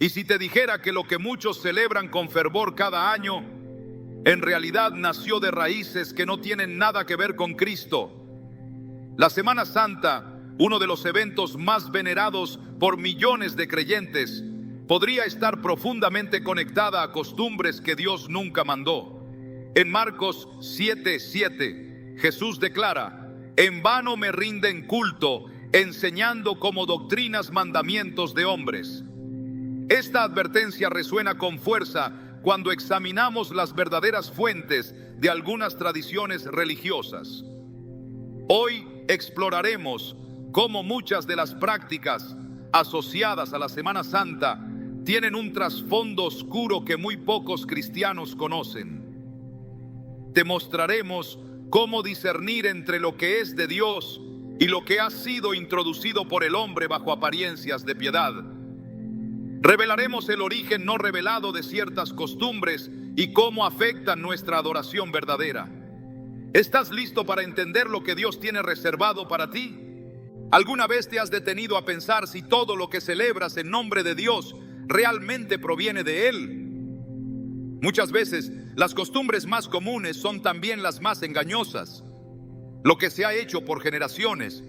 Y si te dijera que lo que muchos celebran con fervor cada año, en realidad nació de raíces que no tienen nada que ver con Cristo. La Semana Santa, uno de los eventos más venerados por millones de creyentes, podría estar profundamente conectada a costumbres que Dios nunca mandó. En Marcos 7:7, Jesús declara: en vano me rinden culto, enseñando como doctrinas mandamientos de hombres. Esta advertencia resuena con fuerza cuando examinamos las verdaderas fuentes de algunas tradiciones religiosas. Hoy exploraremos cómo muchas de las prácticas asociadas a la Semana Santa tienen un trasfondo oscuro que muy pocos cristianos conocen. Te mostraremos cómo discernir entre lo que es de Dios y lo que ha sido introducido por el hombre bajo apariencias de piedad. Revelaremos el origen no revelado de ciertas costumbres y cómo afectan nuestra adoración verdadera. ¿Estás listo para entender lo que Dios tiene reservado para ti? ¿Alguna vez te has detenido a pensar si todo lo que celebras en nombre de Dios realmente proviene de Él? Muchas veces las costumbres más comunes son también las más engañosas. Lo que se ha hecho por generaciones,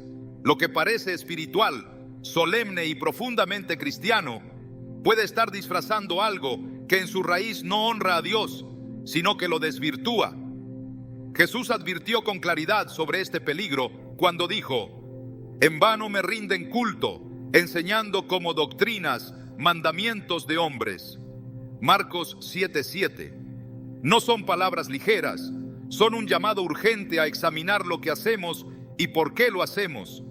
lo que parece espiritual, solemne y profundamente cristiano, puede estar disfrazando algo que en su raíz no honra a Dios, sino que lo desvirtúa. Jesús advirtió con claridad sobre este peligro cuando dijo: en vano me rinden culto, enseñando como doctrinas mandamientos de hombres. Marcos 7:7. No son palabras ligeras, son un llamado urgente a examinar lo que hacemos y por qué lo hacemos.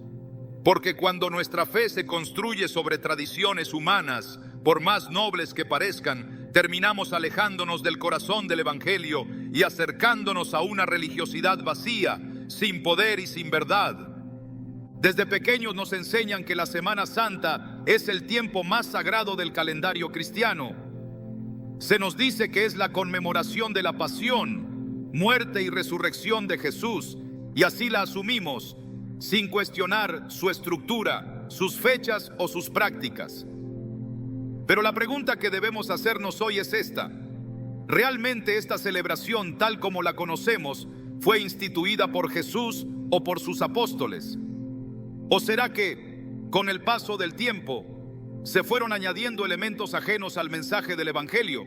Porque cuando nuestra fe se construye sobre tradiciones humanas, por más nobles que parezcan, terminamos alejándonos del corazón del Evangelio y acercándonos a una religiosidad vacía, sin poder y sin verdad. Desde pequeños nos enseñan que la Semana Santa es el tiempo más sagrado del calendario cristiano. Se nos dice que es la conmemoración de la pasión, muerte y resurrección de Jesús, y así la asumimos, sin cuestionar su estructura, sus fechas o sus prácticas. Pero la pregunta que debemos hacernos hoy es esta: ¿realmente esta celebración, tal como la conocemos, fue instituida por Jesús o por sus apóstoles? ¿O será que, con el paso del tiempo, se fueron añadiendo elementos ajenos al mensaje del Evangelio,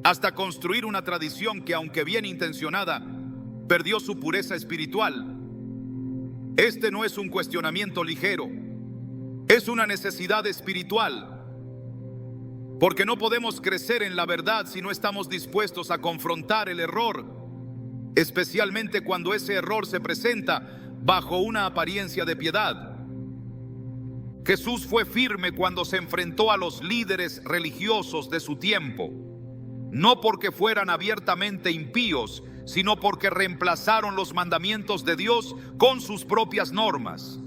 hasta construir una tradición que, aunque bien intencionada, perdió su pureza espiritual? Este no es un cuestionamiento ligero, es una necesidad espiritual. Porque no podemos crecer en la verdad si no estamos dispuestos a confrontar el error, especialmente cuando ese error se presenta bajo una apariencia de piedad. Jesús fue firme cuando se enfrentó a los líderes religiosos de su tiempo, no porque fueran abiertamente impíos, sino porque reemplazaron los mandamientos de Dios con sus propias normas.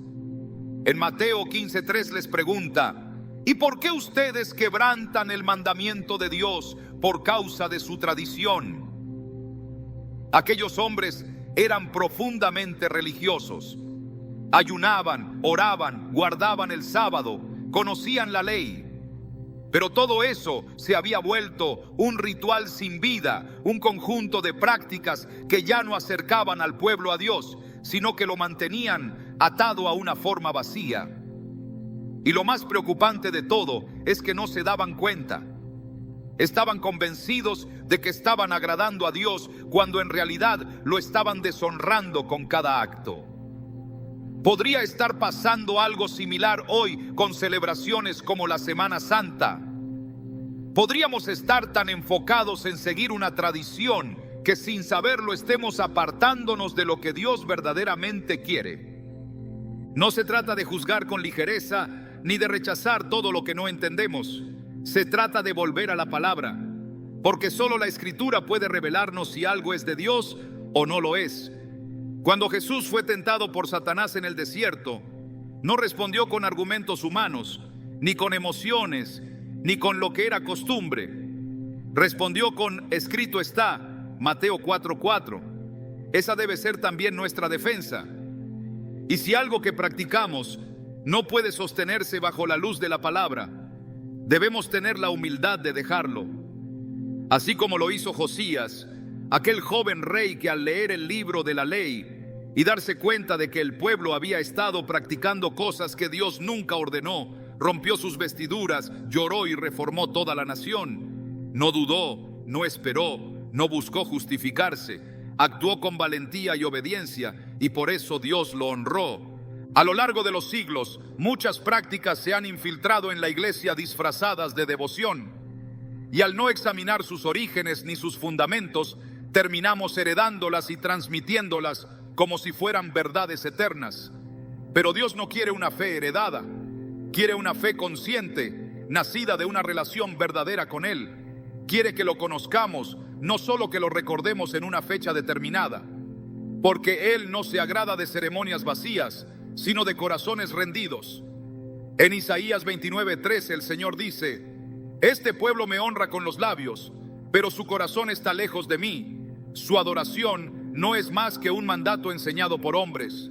En Mateo 15:3 les pregunta: ¿y por qué ustedes quebrantan el mandamiento de Dios por causa de su tradición? Aquellos hombres eran profundamente religiosos. Ayunaban, oraban, guardaban el sábado, conocían la ley. Pero todo eso se había vuelto un ritual sin vida, un conjunto de prácticas que ya no acercaban al pueblo a Dios, sino que lo mantenían atado a una forma vacía. Y lo más preocupante de todo es que no se daban cuenta. Estaban convencidos de que estaban agradando a Dios cuando en realidad lo estaban deshonrando con cada acto. Podría estar pasando algo similar hoy con celebraciones como la Semana Santa. Podríamos estar tan enfocados en seguir una tradición que sin saberlo estemos apartándonos de lo que Dios verdaderamente quiere. No se trata de juzgar con ligereza ni de rechazar todo lo que no entendemos. Se trata de volver a la palabra, porque solo la Escritura puede revelarnos si algo es de Dios o no lo es. Cuando Jesús fue tentado por Satanás en el desierto, no respondió con argumentos humanos, ni con emociones, ni con lo que era costumbre. Respondió con: escrito está, Mateo 4:4. Esa debe ser también nuestra defensa. Y si algo que practicamos no puede sostenerse bajo la luz de la palabra, debemos tener la humildad de dejarlo. Así como lo hizo Josías, aquel joven rey que al leer el libro de la ley y darse cuenta de que el pueblo había estado practicando cosas que Dios nunca ordenó, rompió sus vestiduras, lloró y reformó toda la nación. No dudó, no esperó, no buscó justificarse, actuó con valentía y obediencia, y por eso Dios lo honró. A lo largo de los siglos, muchas prácticas se han infiltrado en la iglesia disfrazadas de devoción, y al no examinar sus orígenes ni sus fundamentos, terminamos heredándolas y transmitiéndolas como si fueran verdades eternas. Pero Dios no quiere una fe heredada, quiere una fe consciente, nacida de una relación verdadera con Él. Quiere que lo conozcamos, no solo que lo recordemos en una fecha determinada, porque Él no se agrada de ceremonias vacías, sino de corazones rendidos. En Isaías 29:13 el Señor dice: este pueblo me honra con los labios, pero su corazón está lejos de mí. Su adoración no es más que un mandato enseñado por hombres.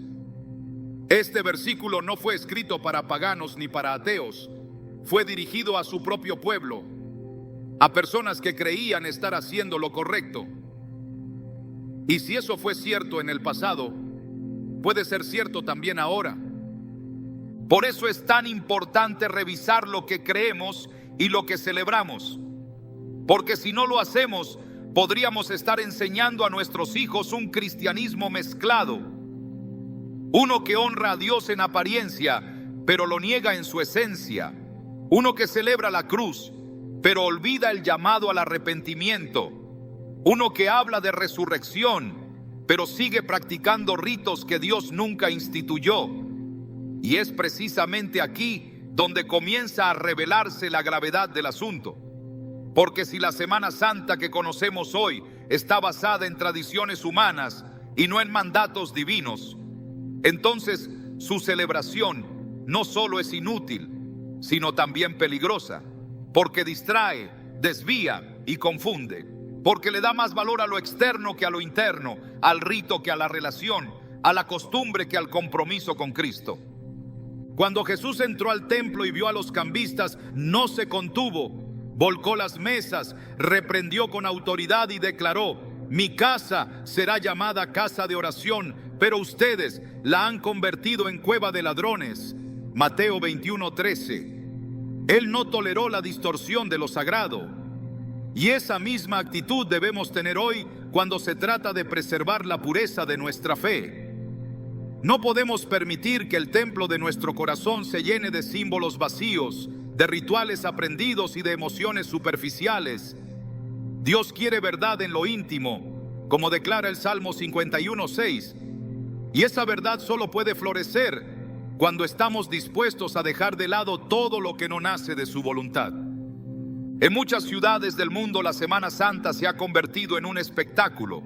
Este versículo no fue escrito para paganos ni para ateos. Fue dirigido a su propio pueblo, a personas que creían estar haciendo lo correcto. Y si eso fue cierto en el pasado, puede ser cierto también ahora. Por eso es tan importante revisar lo que creemos y lo que celebramos, porque si no lo hacemos, podríamos estar enseñando a nuestros hijos un cristianismo mezclado, uno que honra a Dios en apariencia, pero lo niega en su esencia, uno que celebra la cruz, pero olvida el llamado al arrepentimiento, uno que habla de resurrección, pero sigue practicando ritos que Dios nunca instituyó. Y es precisamente aquí donde comienza a revelarse la gravedad del asunto. Porque si la Semana Santa que conocemos hoy está basada en tradiciones humanas y no en mandatos divinos, entonces su celebración no solo es inútil, sino también peligrosa, porque distrae, desvía y confunde, porque le da más valor a lo externo que a lo interno, al rito que a la relación, a la costumbre que al compromiso con Cristo. Cuando Jesús entró al templo y vio a los cambistas, no se contuvo, volcó las mesas, reprendió con autoridad y declaró: mi casa será llamada casa de oración, pero ustedes la han convertido en cueva de ladrones. Mateo 21:13. Él no toleró la distorsión de lo sagrado. Y esa misma actitud debemos tener hoy cuando se trata de preservar la pureza de nuestra fe. No podemos permitir que el templo de nuestro corazón se llene de símbolos vacíos, de rituales aprendidos y de emociones superficiales. Dios quiere verdad en lo íntimo, como declara el Salmo 51:6. Y esa verdad solo puede florecer cuando estamos dispuestos a dejar de lado todo lo que no nace de su voluntad. En muchas ciudades del mundo la Semana Santa se ha convertido en un espectáculo.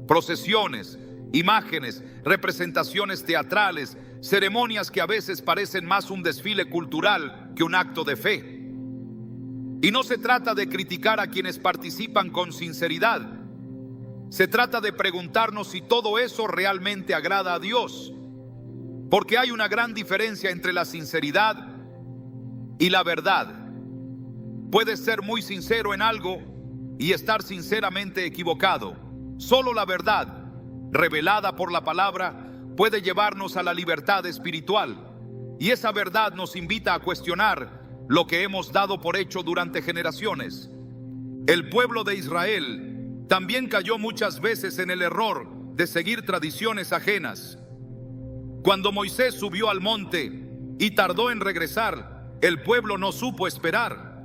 Procesiones, imágenes, representaciones teatrales, ceremonias que a veces parecen más un desfile cultural que un acto de fe. Y no se trata de criticar a quienes participan con sinceridad. Se trata de preguntarnos si todo eso realmente agrada a Dios. Porque hay una gran diferencia entre la sinceridad y la verdad. Puedes ser muy sincero en algo y estar sinceramente equivocado. Solo la verdad, revelada por la palabra, puede llevarnos a la libertad espiritual. Y esa verdad nos invita a cuestionar lo que hemos dado por hecho durante generaciones. El pueblo de Israel también cayó muchas veces en el error de seguir tradiciones ajenas. Cuando Moisés subió al monte y tardó en regresar, el pueblo no supo esperar.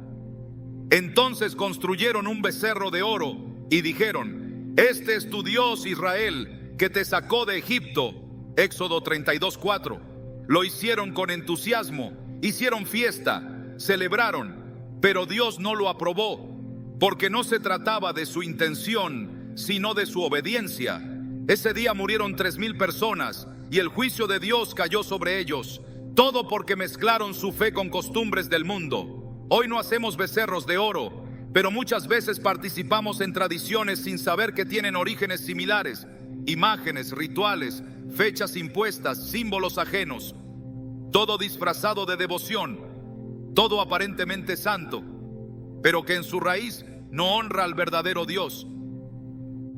Entonces construyeron un becerro de oro y dijeron: este es tu Dios, Israel, que te sacó de Egipto. Éxodo 32:4. Lo hicieron con entusiasmo, hicieron fiesta, celebraron, pero Dios no lo aprobó, porque no se trataba de su intención, sino de su obediencia. Ese día murieron 3,000 personas y el juicio de Dios cayó sobre ellos, todo porque mezclaron su fe con costumbres del mundo. Hoy no hacemos becerros de oro, pero muchas veces participamos en tradiciones sin saber que tienen orígenes similares, imágenes, rituales, fechas impuestas, símbolos ajenos, todo disfrazado de devoción. todo aparentemente santo, pero que en su raíz no honra al verdadero Dios.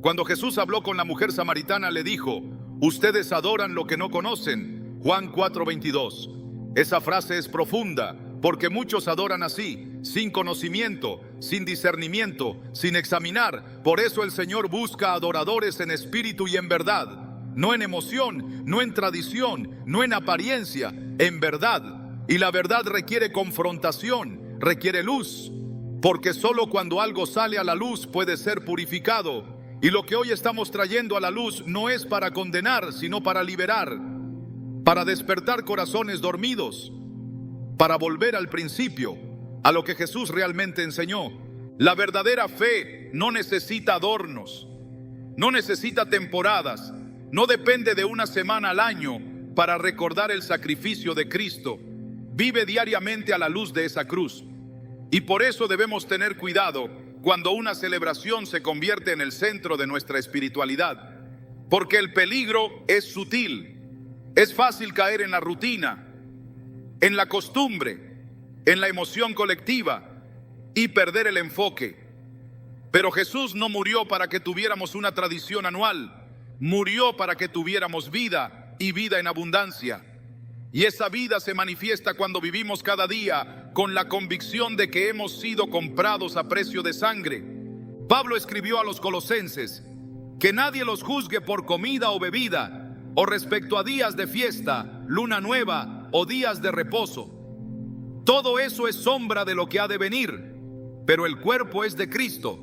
Cuando Jesús habló con la mujer samaritana, le dijo: ustedes adoran lo que no conocen. Juan 4:22. Esa frase es profunda, porque muchos adoran así, sin conocimiento, sin discernimiento, sin examinar. Por eso el Señor busca adoradores en espíritu y en verdad, no en emoción, no en tradición, no en apariencia, en verdad. Y la verdad requiere confrontación, requiere luz, porque solo cuando algo sale a la luz puede ser purificado. Y lo que hoy estamos trayendo a la luz no es para condenar, sino para liberar, para despertar corazones dormidos, para volver al principio, a lo que Jesús realmente enseñó. La verdadera fe no necesita adornos, no necesita temporadas, no depende de una semana al año para recordar el sacrificio de Cristo. Vive diariamente a la luz de esa cruz. Y por eso debemos tener cuidado cuando una celebración se convierte en el centro de nuestra espiritualidad, porque el peligro es sutil. Es fácil caer en la rutina, en la costumbre, en la emoción colectiva y perder el enfoque. Pero Jesús no murió para que tuviéramos una tradición anual, murió para que tuviéramos vida y vida en abundancia. Y esa vida se manifiesta cuando vivimos cada día con la convicción de que hemos sido comprados a precio de sangre. Pablo escribió a los colosenses: que nadie los juzgue por comida o bebida, o respecto a días de fiesta, luna nueva o días de reposo. Todo eso es sombra de lo que ha de venir, pero el cuerpo es de Cristo.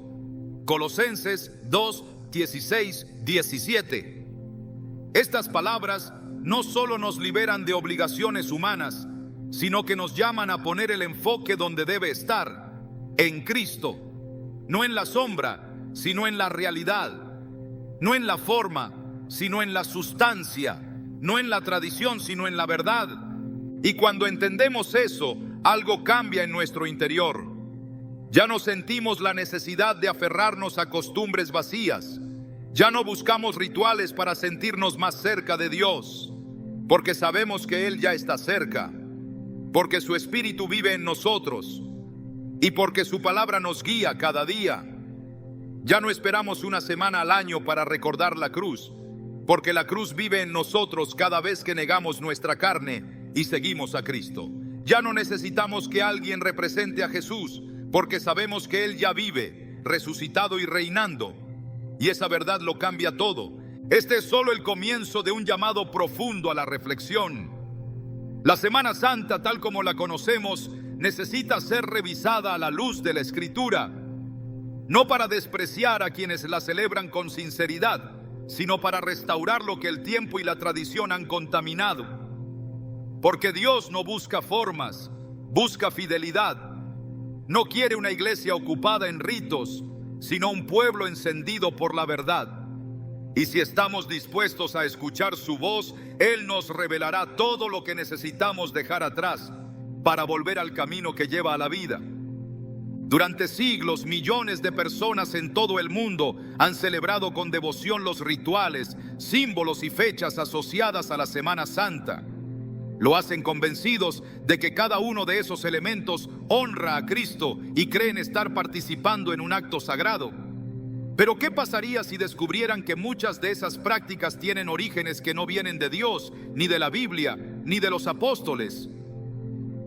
Colosenses 2, 16, 17. Estas palabras no solo nos liberan de obligaciones humanas, sino que nos llaman a poner el enfoque donde debe estar, en Cristo. No en la sombra, sino en la realidad. No en la forma, sino en la sustancia. No en la tradición, sino en la verdad. Y cuando entendemos eso, algo cambia en nuestro interior. Ya no sentimos la necesidad de aferrarnos a costumbres vacías. Ya no buscamos rituales para sentirnos más cerca de Dios, porque sabemos que Él ya está cerca, porque su Espíritu vive en nosotros y porque su palabra nos guía cada día. Ya no esperamos una semana al año para recordar la cruz, porque la cruz vive en nosotros cada vez que negamos nuestra carne y seguimos a Cristo. Ya no necesitamos que alguien represente a Jesús, porque sabemos que Él ya vive, resucitado y reinando. Y esa verdad lo cambia todo. Este es solo el comienzo de un llamado profundo a la reflexión. La Semana Santa, tal como la conocemos, necesita ser revisada a la luz de la Escritura, no para despreciar a quienes la celebran con sinceridad, sino para restaurar lo que el tiempo y la tradición han contaminado. Porque Dios no busca formas, busca fidelidad. No quiere una iglesia ocupada en ritos, sino un pueblo encendido por la verdad. Y si estamos dispuestos a escuchar su voz, Él nos revelará todo lo que necesitamos dejar atrás para volver al camino que lleva a la vida. Durante siglos, millones de personas en todo el mundo han celebrado con devoción los rituales, símbolos y fechas asociadas a la Semana Santa. Lo hacen convencidos de que cada uno de esos elementos honra a Cristo y creen estar participando en un acto sagrado. Pero ¿qué pasaría si descubrieran que muchas de esas prácticas tienen orígenes que no vienen de Dios, ni de la Biblia, ni de los apóstoles?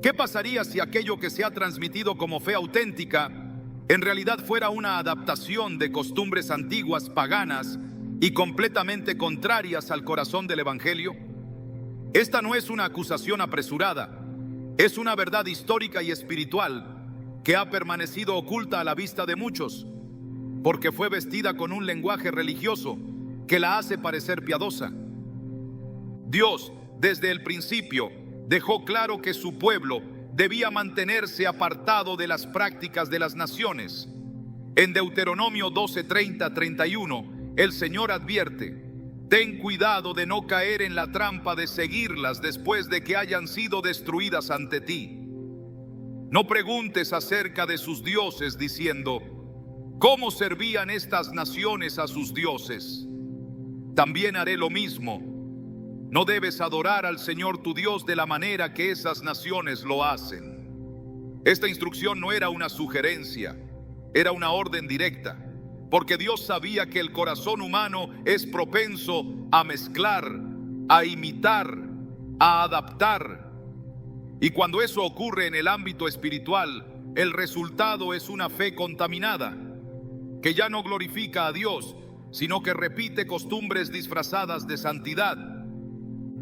¿Qué pasaría si aquello que se ha transmitido como fe auténtica en realidad fuera una adaptación de costumbres antiguas paganas y completamente contrarias al corazón del Evangelio? Esta no es una acusación apresurada, es una verdad histórica y espiritual que ha permanecido oculta a la vista de muchos, porque fue vestida con un lenguaje religioso que la hace parecer piadosa. Dios, desde el principio, dejó claro que su pueblo debía mantenerse apartado de las prácticas de las naciones. En Deuteronomio 12:30-31, el Señor advierte: ten cuidado de no caer en la trampa de seguirlas después de que hayan sido destruidas ante ti. No preguntes acerca de sus dioses diciendo: ¿cómo servían estas naciones a sus dioses? También haré lo mismo. No debes adorar al Señor tu Dios de la manera que esas naciones lo hacen. Esta instrucción no era una sugerencia, era una orden directa, porque Dios sabía que el corazón humano es propenso a mezclar, a imitar, a adaptar. Y cuando eso ocurre en el ámbito espiritual, el resultado es una fe contaminada, que ya no glorifica a Dios, sino que repite costumbres disfrazadas de santidad.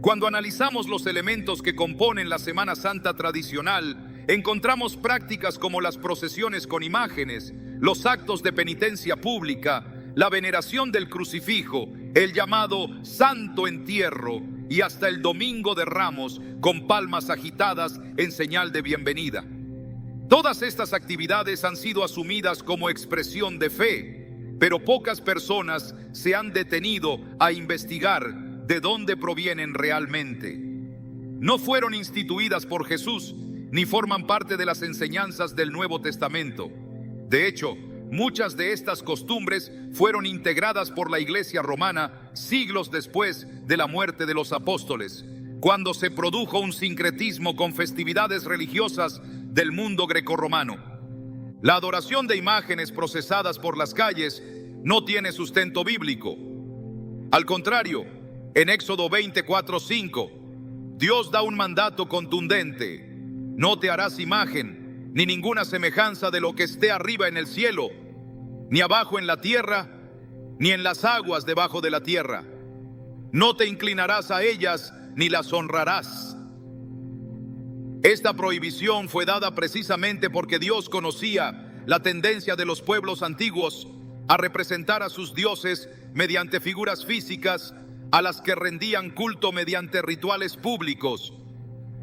Cuando analizamos los elementos que componen la Semana Santa tradicional, encontramos prácticas como las procesiones con imágenes, los actos de penitencia pública, la veneración del crucifijo, el llamado Santo Entierro y hasta el Domingo de Ramos con palmas agitadas en señal de bienvenida. Todas estas actividades han sido asumidas como expresión de fe, pero pocas personas se han detenido a investigar de dónde provienen realmente. No fueron instituidas por Jesús, ni forman parte de las enseñanzas del Nuevo Testamento. De hecho, muchas de estas costumbres fueron integradas por la Iglesia romana siglos después de la muerte de los apóstoles, cuando se produjo un sincretismo con festividades religiosas del mundo grecorromano. La adoración de imágenes procesadas por las calles no tiene sustento bíblico. Al contrario, en Éxodo 24:5, Dios da un mandato contundente: no te harás imagen, ni ninguna semejanza de lo que esté arriba en el cielo, ni abajo en la tierra, ni en las aguas debajo de la tierra. No te inclinarás a ellas, ni las honrarás. Esta prohibición fue dada precisamente porque Dios conocía la tendencia de los pueblos antiguos a representar a sus dioses mediante figuras físicas a las que rendían culto mediante rituales públicos.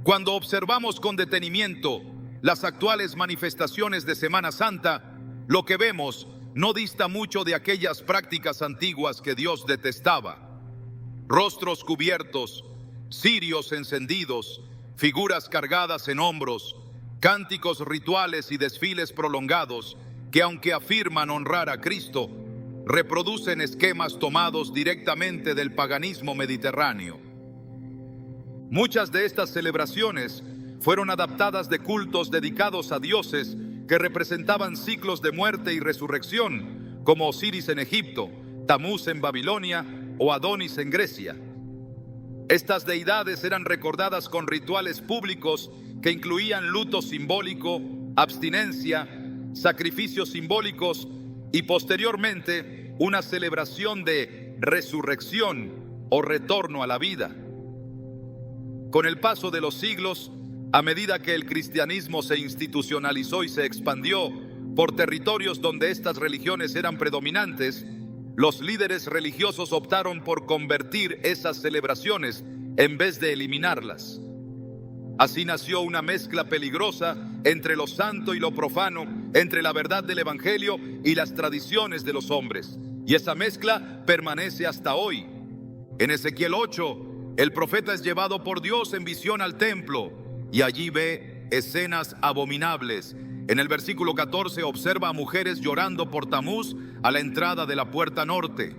Cuando observamos con detenimiento las actuales manifestaciones de Semana Santa, lo que vemos no dista mucho de aquellas prácticas antiguas que Dios detestaba. Rostros cubiertos, cirios encendidos, figuras cargadas en hombros, cánticos rituales y desfiles prolongados que, aunque afirman honrar a Cristo, reproducen esquemas tomados directamente del paganismo mediterráneo. Muchas de estas celebraciones fueron adaptadas de cultos dedicados a dioses que representaban ciclos de muerte y resurrección, como Osiris en Egipto, Tamuz en Babilonia o Adonis en Grecia. Estas deidades eran recordadas con rituales públicos que incluían luto simbólico, abstinencia, sacrificios simbólicos y posteriormente una celebración de resurrección o retorno a la vida. Con el paso de los siglos, a medida que el cristianismo se institucionalizó y se expandió por territorios donde estas religiones eran predominantes, los líderes religiosos optaron por convertir esas celebraciones en vez de eliminarlas. Así nació una mezcla peligrosa entre lo santo y lo profano, entre la verdad del Evangelio y las tradiciones de los hombres. Y esa mezcla permanece hasta hoy. En Ezequiel 8, el profeta es llevado por Dios en visión al templo y allí ve escenas abominables. En el versículo 14 observa a mujeres llorando por Tamuz a la entrada de la puerta norte.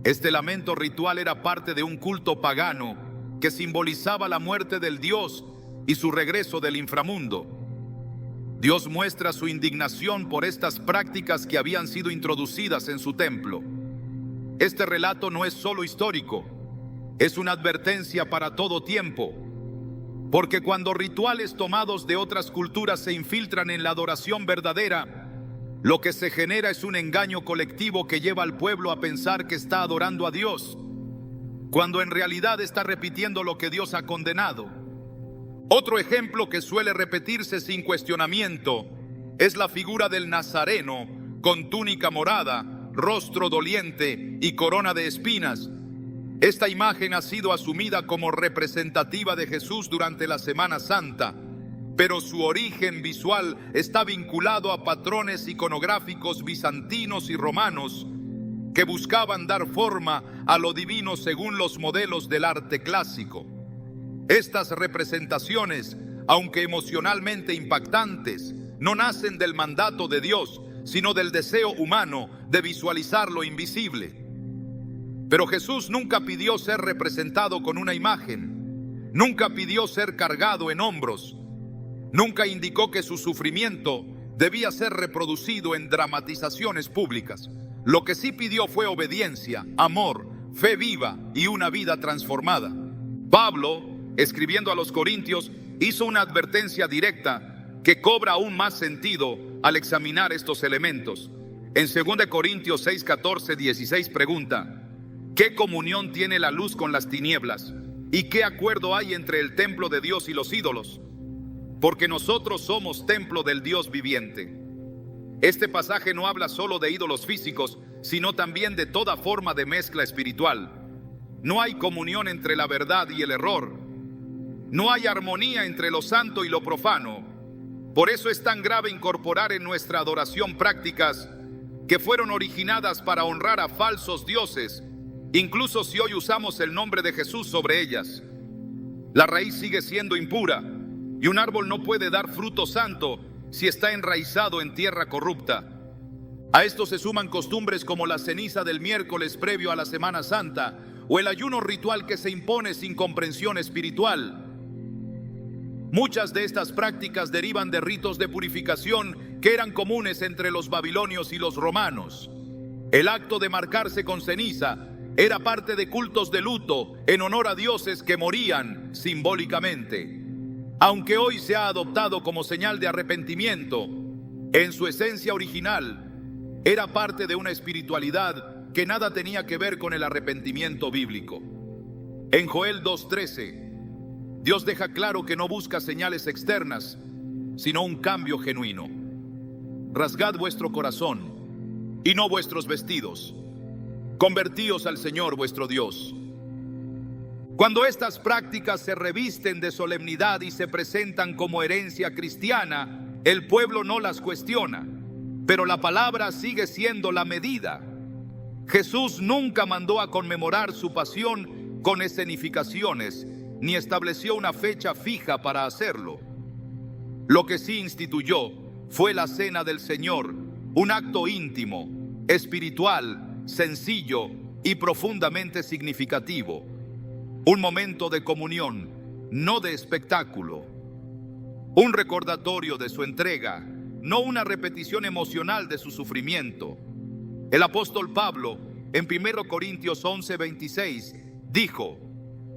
Este lamento ritual era parte de un culto pagano que simbolizaba la muerte del Dios y su regreso del inframundo. Dios muestra su indignación por estas prácticas que habían sido introducidas en su templo. Este relato no es solo histórico, es una advertencia para todo tiempo. Porque cuando rituales tomados de otras culturas se infiltran en la adoración verdadera, lo que se genera es un engaño colectivo que lleva al pueblo a pensar que está adorando a Dios, cuando en realidad está repitiendo lo que Dios ha condenado. Otro ejemplo que suele repetirse sin cuestionamiento es la figura del nazareno con túnica morada, rostro doliente y corona de espinas. Esta imagen ha sido asumida como representativa de Jesús durante la Semana Santa, pero su origen visual está vinculado a patrones iconográficos bizantinos y romanos que buscaban dar forma a lo divino según los modelos del arte clásico. Estas representaciones, aunque emocionalmente impactantes, no nacen del mandato de Dios, sino del deseo humano de visualizar lo invisible. Pero Jesús nunca pidió ser representado con una imagen, nunca pidió ser cargado en hombros. Nunca indicó que su sufrimiento debía ser reproducido en dramatizaciones públicas. Lo que sí pidió fue obediencia, amor, fe viva y una vida transformada. Pablo, escribiendo a los Corintios, hizo una advertencia directa que cobra aún más sentido al examinar estos elementos. En 2 Corintios 6, 14, 16 pregunta: ¿qué comunión tiene la luz con las tinieblas? ¿Y qué acuerdo hay entre el templo de Dios y los ídolos? Porque nosotros somos templo del Dios viviente. Este pasaje no habla solo de ídolos físicos, sino también de toda forma de mezcla espiritual. No hay comunión entre la verdad y el error. No hay armonía entre lo santo y lo profano. Por eso es tan grave incorporar en nuestra adoración prácticas que fueron originadas para honrar a falsos dioses, incluso si hoy usamos el nombre de Jesús sobre ellas. La raíz sigue siendo impura, y un árbol no puede dar fruto santo si está enraizado en tierra corrupta. A esto se suman costumbres como la ceniza del miércoles previo a la Semana Santa o el ayuno ritual que se impone sin comprensión espiritual. Muchas de estas prácticas derivan de ritos de purificación que eran comunes entre los babilonios y los romanos. El acto de marcarse con ceniza era parte de cultos de luto en honor a dioses que morían simbólicamente. Aunque hoy se ha adoptado como señal de arrepentimiento, en su esencia original era parte de una espiritualidad que nada tenía que ver con el arrepentimiento bíblico. En Joel 2:13, Dios deja claro que no busca señales externas, sino un cambio genuino. Rasgad vuestro corazón y no vuestros vestidos. Convertíos al Señor vuestro Dios. Cuando estas prácticas se revisten de solemnidad y se presentan como herencia cristiana, el pueblo no las cuestiona, pero la palabra sigue siendo la medida. Jesús nunca mandó a conmemorar su pasión con escenificaciones, ni estableció una fecha fija para hacerlo. Lo que sí instituyó fue la cena del Señor, un acto íntimo, espiritual, sencillo y profundamente significativo. Un momento de comunión, no de espectáculo. Un recordatorio de su entrega, no una repetición emocional de su sufrimiento. El apóstol Pablo, en 1 Corintios 11:26, dijo: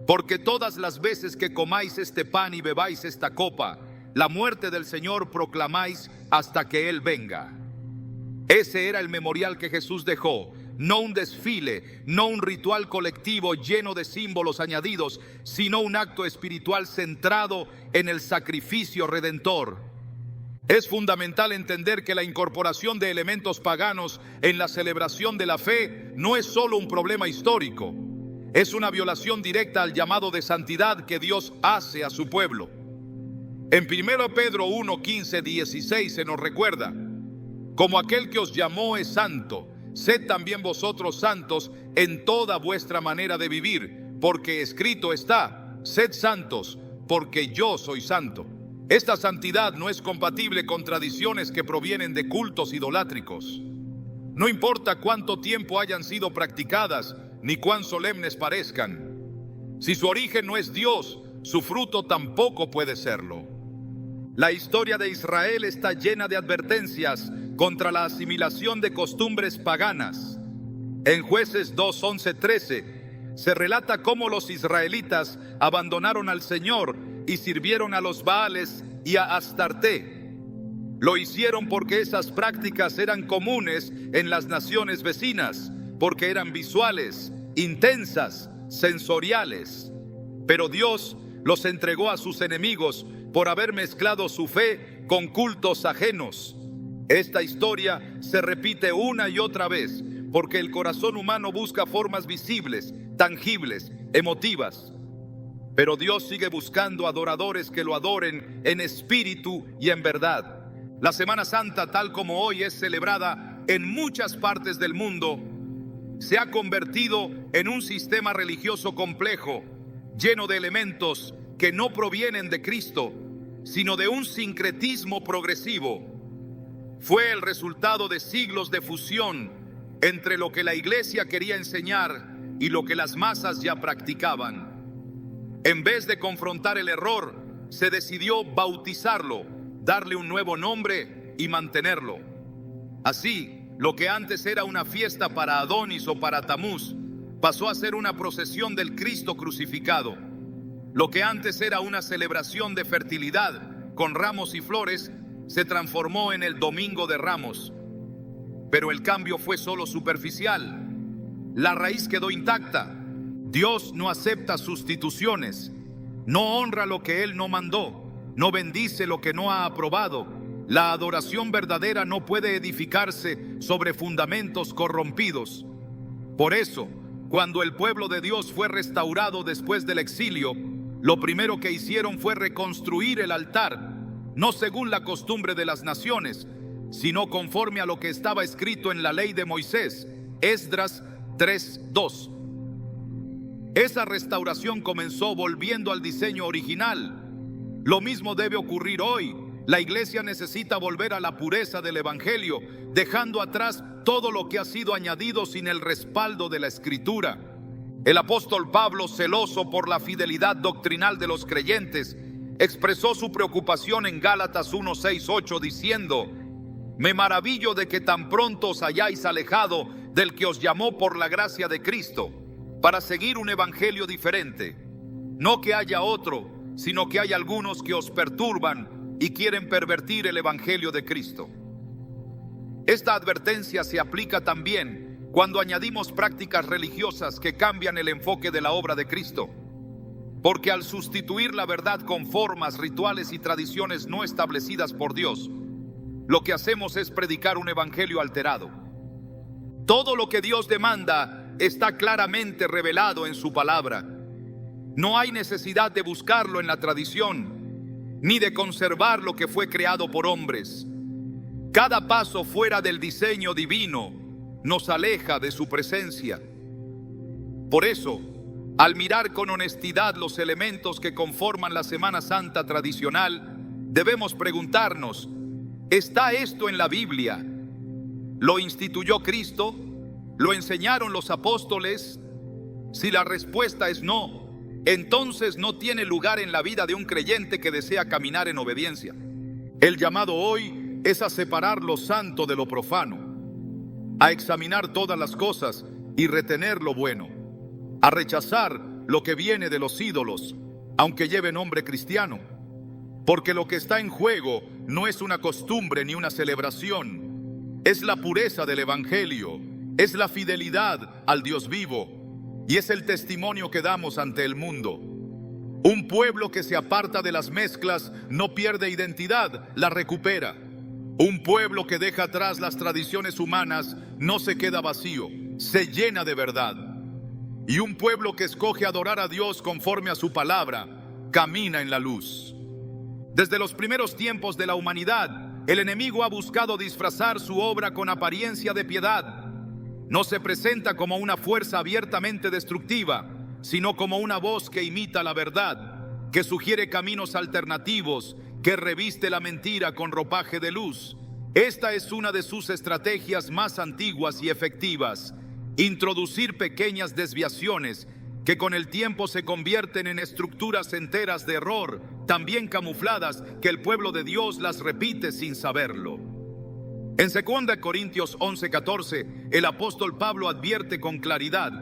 porque todas las veces que comáis este pan y bebáis esta copa, la muerte del Señor proclamáis hasta que Él venga. Ese era el memorial que Jesús dejó. No un desfile, no un ritual colectivo lleno de símbolos añadidos, sino un acto espiritual centrado en el sacrificio redentor. Es fundamental entender que la incorporación de elementos paganos en la celebración de la fe no es solo un problema histórico, es una violación directa al llamado de santidad que Dios hace a su pueblo. En 1 Pedro 1, 15, 16 se nos recuerda: como aquel que os llamó es santo, sed también vosotros santos en toda vuestra manera de vivir, porque escrito está: sed santos, porque yo soy santo. Esta santidad no es compatible con tradiciones que provienen de cultos idolátricos. No importa cuánto tiempo hayan sido practicadas, ni cuán solemnes parezcan. Si su origen no es Dios, su fruto tampoco puede serlo. La historia de Israel está llena de advertencias contra la asimilación de costumbres paganas. En Jueces 2, 11, 13 se relata cómo los israelitas abandonaron al Señor y sirvieron a los Baales y a Astarte. Lo hicieron porque esas prácticas eran comunes en las naciones vecinas, porque eran visuales, intensas, sensoriales. Pero Dios los entregó a sus enemigos por haber mezclado su fe con cultos ajenos. Esta historia se repite una y otra vez porque el corazón humano busca formas visibles, tangibles, emotivas. Pero Dios sigue buscando adoradores que lo adoren en espíritu y en verdad. La Semana Santa, tal como hoy es celebrada en muchas partes del mundo, se ha convertido en un sistema religioso complejo, lleno de elementos que no provienen de Cristo, sino de un sincretismo progresivo. Fue el resultado de siglos de fusión entre lo que la iglesia quería enseñar y lo que las masas ya practicaban. En vez de confrontar el error, se decidió bautizarlo, darle un nuevo nombre y mantenerlo. Así, lo que antes era una fiesta para Adonis o para Tamuz, pasó a ser una procesión del Cristo crucificado. Lo que antes era una celebración de fertilidad con ramos y flores, se transformó en el Domingo de Ramos. Pero el cambio fue solo superficial. La raíz quedó intacta. Dios no acepta sustituciones, no honra lo que Él no mandó, no bendice lo que no ha aprobado. La adoración verdadera no puede edificarse sobre fundamentos corrompidos. Por eso, cuando el pueblo de Dios fue restaurado después del exilio, lo primero que hicieron fue reconstruir el altar, no según la costumbre de las naciones, sino conforme a lo que estaba escrito en la ley de Moisés, Esdras 3:2. Esa restauración comenzó volviendo al diseño original. Lo mismo debe ocurrir hoy. La iglesia necesita volver a la pureza del evangelio, dejando atrás todo lo que ha sido añadido sin el respaldo de la escritura. El apóstol Pablo, celoso por la fidelidad doctrinal de los creyentes, expresó su preocupación en Gálatas 1:6-8 diciendo: me maravillo de que tan pronto os hayáis alejado del que os llamó por la gracia de Cristo, para seguir un evangelio diferente. No que haya otro, sino que hay algunos que os perturban y quieren pervertir el evangelio de Cristo. Esta advertencia se aplica también cuando añadimos prácticas religiosas que cambian el enfoque de la obra de Cristo. Porque al sustituir la verdad con formas, rituales y tradiciones no establecidas por Dios, lo que hacemos es predicar un evangelio alterado. Todo lo que Dios demanda está claramente revelado en su palabra. No hay necesidad de buscarlo en la tradición, ni de conservar lo que fue creado por hombres. Cada paso fuera del diseño divino nos aleja de su presencia. Por eso, al mirar con honestidad los elementos que conforman la Semana Santa tradicional, debemos preguntarnos: ¿está esto en la Biblia? ¿Lo instituyó Cristo? ¿Lo enseñaron los apóstoles? Si la respuesta es no, entonces no tiene lugar en la vida de un creyente que desea caminar en obediencia. El llamado hoy es a separar lo santo de lo profano, a examinar todas las cosas y retener lo bueno, a rechazar lo que viene de los ídolos, aunque lleve nombre cristiano, porque lo que está en juego no es una costumbre ni una celebración, es la pureza del evangelio, es la fidelidad al Dios vivo y es el testimonio que damos ante el mundo. Un pueblo que se aparta de las mezclas no pierde identidad, la recupera. Un pueblo que deja atrás las tradiciones humanas no se queda vacío, se llena de verdad. Y un pueblo que escoge adorar a Dios conforme a su palabra, camina en la luz. Desde los primeros tiempos de la humanidad, el enemigo ha buscado disfrazar su obra con apariencia de piedad. No se presenta como una fuerza abiertamente destructiva, sino como una voz que imita la verdad, que sugiere caminos alternativos, que reviste la mentira con ropaje de luz. Esta es una de sus estrategias más antiguas y efectivas: introducir pequeñas desviaciones que con el tiempo se convierten en estructuras enteras de error, tan bien camufladas que el pueblo de Dios las repite sin saberlo. En 2 Corintios 11:14, el apóstol Pablo advierte con claridad: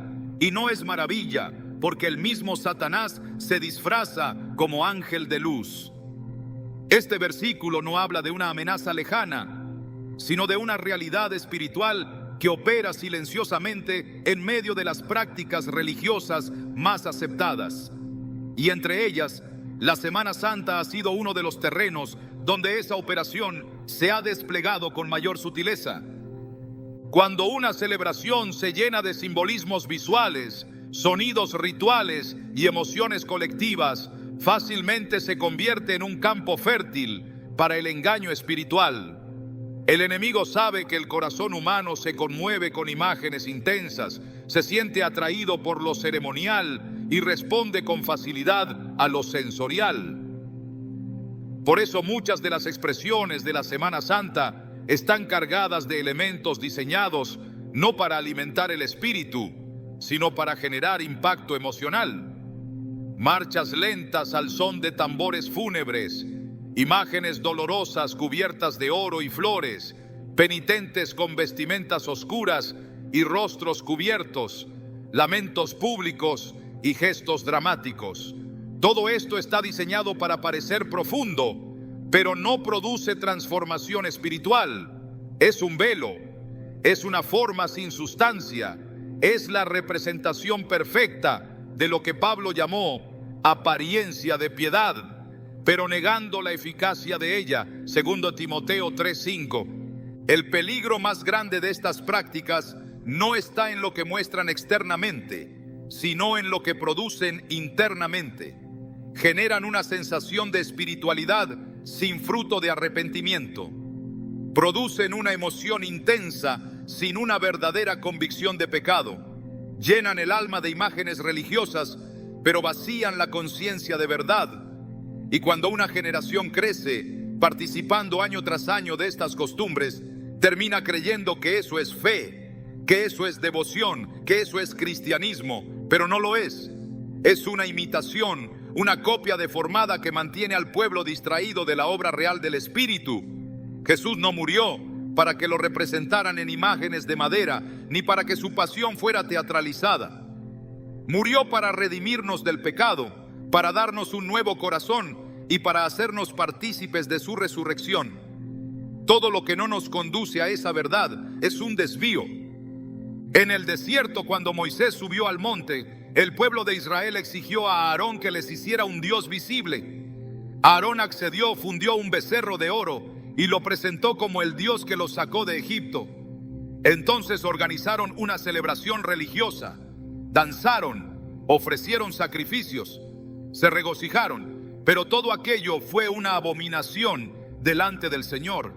y no es maravilla, porque el mismo Satanás se disfraza como ángel de luz. Este versículo no habla de una amenaza lejana, sino de una realidad espiritual que opera silenciosamente en medio de las prácticas religiosas más aceptadas. Y entre ellas, la Semana Santa ha sido uno de los terrenos donde esa operación se ha desplegado con mayor sutileza. Cuando una celebración se llena de simbolismos visuales, sonidos rituales y emociones colectivas, fácilmente se convierte en un campo fértil para el engaño espiritual. El enemigo sabe que el corazón humano se conmueve con imágenes intensas, se siente atraído por lo ceremonial y responde con facilidad a lo sensorial. Por eso muchas de las expresiones de la Semana Santa están cargadas de elementos diseñados no para alimentar el espíritu, sino para generar impacto emocional. marchas lentas al son de tambores fúnebres, imágenes dolorosas cubiertas de oro y flores, penitentes con vestimentas oscuras y rostros cubiertos, lamentos públicos y gestos dramáticos. Todo esto está diseñado para parecer profundo, pero no produce transformación espiritual. Es un velo, es una forma sin sustancia, es la representación perfecta de lo que Pablo llamó apariencia de piedad, pero negando la eficacia de ella, 2 Timoteo 3:5. El peligro más grande de estas prácticas no está en lo que muestran externamente, sino en lo que producen internamente. Generan una sensación de espiritualidad sin fruto de arrepentimiento. Producen una emoción intensa sin una verdadera convicción de pecado. Llenan el alma de imágenes religiosas, pero vacían la conciencia de verdad. Y cuando una generación crece, participando año tras año de estas costumbres, termina creyendo que eso es fe, que eso es devoción, que eso es cristianismo, pero no lo es. Es una imitación, una copia deformada que mantiene al pueblo distraído de la obra real del Espíritu. Jesús no murió para que lo representaran en imágenes de madera, ni para que su pasión fuera teatralizada. Murió para redimirnos del pecado, para darnos un nuevo corazón y para hacernos partícipes de su resurrección. Todo lo que no nos conduce a esa verdad es un desvío. En el desierto, cuando Moisés subió al monte, el pueblo de Israel exigió a Aarón que les hiciera un Dios visible. Aarón accedió, fundió un becerro de oro y lo presentó como el Dios que los sacó de Egipto. Entonces organizaron una celebración religiosa, danzaron, ofrecieron sacrificios, se regocijaron, pero todo aquello fue una abominación delante del Señor,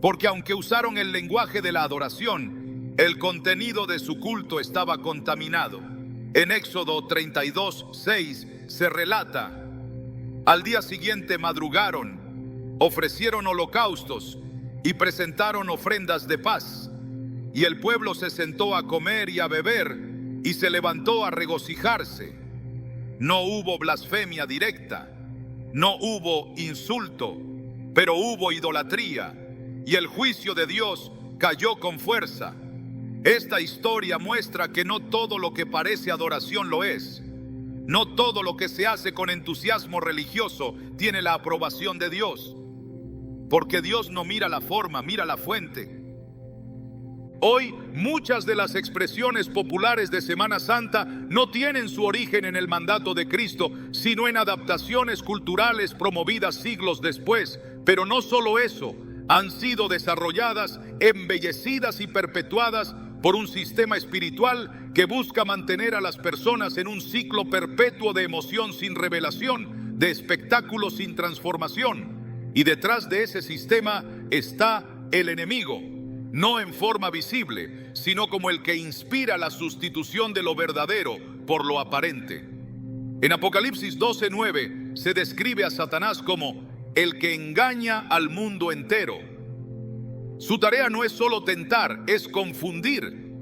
porque aunque usaron el lenguaje de la adoración, el contenido de su culto estaba contaminado. En Éxodo 32:6 se relata: al día siguiente madrugaron, ofrecieron holocaustos y presentaron ofrendas de paz. Y el pueblo se sentó a comer y a beber y se levantó a regocijarse. No hubo blasfemia directa, no hubo insulto, pero hubo idolatría, y el juicio de Dios cayó con fuerza. Esta historia muestra que no todo lo que parece adoración lo es. No todo lo que se hace con entusiasmo religioso tiene la aprobación de Dios, porque Dios no mira la forma, mira la fuente. Hoy muchas de las expresiones populares de Semana Santa no tienen su origen en el mandato de Cristo, sino en adaptaciones culturales promovidas siglos después. Pero no solo eso, han sido desarrolladas, embellecidas y perpetuadas por un sistema espiritual que busca mantener a las personas en un ciclo perpetuo de emoción sin revelación, de espectáculo sin transformación. Y detrás de ese sistema está el enemigo, no en forma visible, sino como el que inspira la sustitución de lo verdadero por lo aparente. En Apocalipsis 12:9 se describe a Satanás como el que engaña al mundo entero. Su tarea no es solo tentar, es confundir,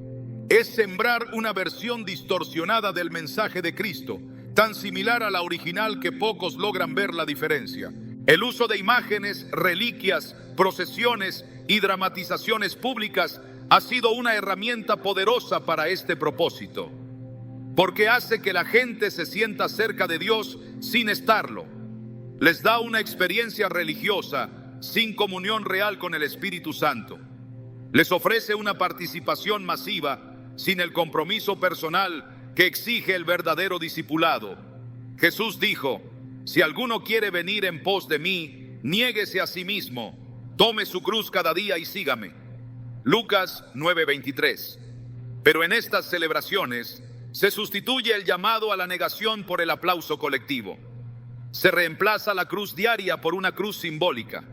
es sembrar una versión distorsionada del mensaje de Cristo, tan similar a la original que pocos logran ver la diferencia. El uso de imágenes, reliquias, procesiones y dramatizaciones públicas ha sido una herramienta poderosa para este propósito, porque hace que la gente se sienta cerca de Dios sin estarlo. Les da una experiencia religiosa sin comunión real con el Espíritu Santo. Les ofrece una participación masiva sin el compromiso personal que exige el verdadero discipulado. Jesús dijo: si alguno quiere venir en pos de mí, niéguese a sí mismo, tome su cruz cada día y sígame. Lucas 9:23. Pero en estas celebraciones se sustituye el llamado a la negación por el aplauso colectivo. Se reemplaza la cruz diaria por una cruz simbólica.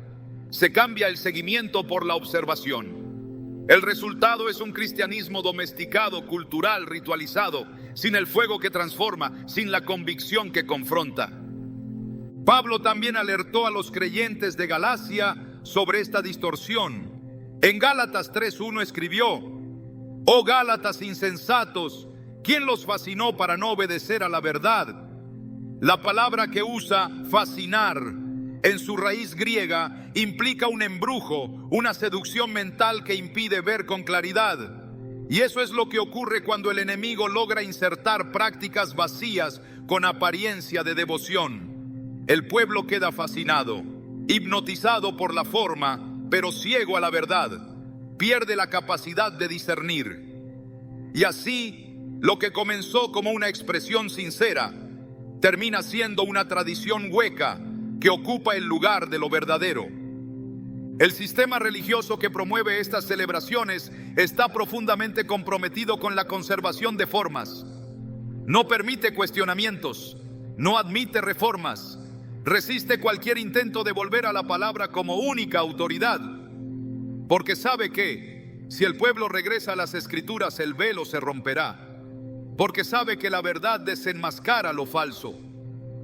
Se cambia el seguimiento por la observación. El resultado es un cristianismo domesticado, cultural, ritualizado, sin el fuego que transforma, sin la convicción que confronta. Pablo también alertó a los creyentes de Galacia sobre esta distorsión. En Gálatas 3:1 escribió: oh Gálatas insensatos, ¿quién los fascinó para no obedecer a la verdad? La palabra que usa fascinar en su raíz griega implica un embrujo, una seducción mental que impide ver con claridad. Y eso es lo que ocurre cuando el enemigo logra insertar prácticas vacías con apariencia de devoción. El pueblo queda fascinado, hipnotizado por la forma, pero ciego a la verdad. Pierde la capacidad de discernir. Y así, lo que comenzó como una expresión sincera, termina siendo una tradición hueca que ocupa el lugar de lo verdadero. El sistema religioso que promueve estas celebraciones está profundamente comprometido con la conservación de formas. No permite cuestionamientos, no admite reformas, resiste cualquier intento de volver a la palabra como única autoridad, porque sabe que, si el pueblo regresa a las Escrituras, el velo se romperá, porque sabe que la verdad desenmascara lo falso.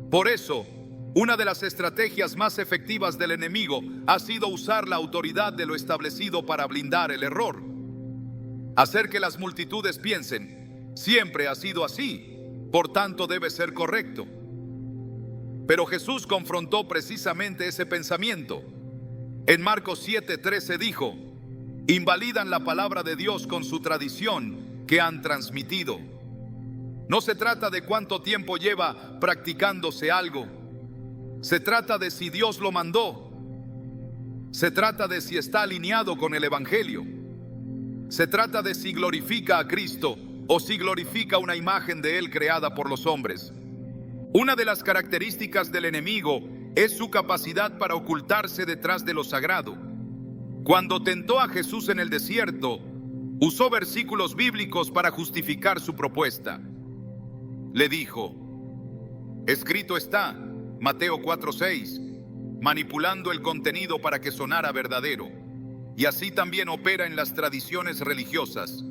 Por eso, una de las estrategias más efectivas del enemigo ha sido usar la autoridad de lo establecido para blindar el error. Hacer que las multitudes piensen, siempre ha sido así, por tanto debe ser correcto. Pero Jesús confrontó precisamente ese pensamiento. En Marcos 7:13 dijo: invalidan la palabra de Dios con su tradición que han transmitido. No se trata de cuánto tiempo lleva practicándose algo. Se trata de si Dios lo mandó. Se trata de si está alineado con el Evangelio. Se trata de si glorifica a Cristo o si glorifica una imagen de Él creada por los hombres. Una de las características del enemigo es su capacidad para ocultarse detrás de lo sagrado. Cuando tentó a Jesús en el desierto, usó versículos bíblicos para justificar su propuesta. Le dijo: escrito está, Mateo 4:6, manipulando el contenido para que sonara verdadero. Y así también opera en las tradiciones religiosas.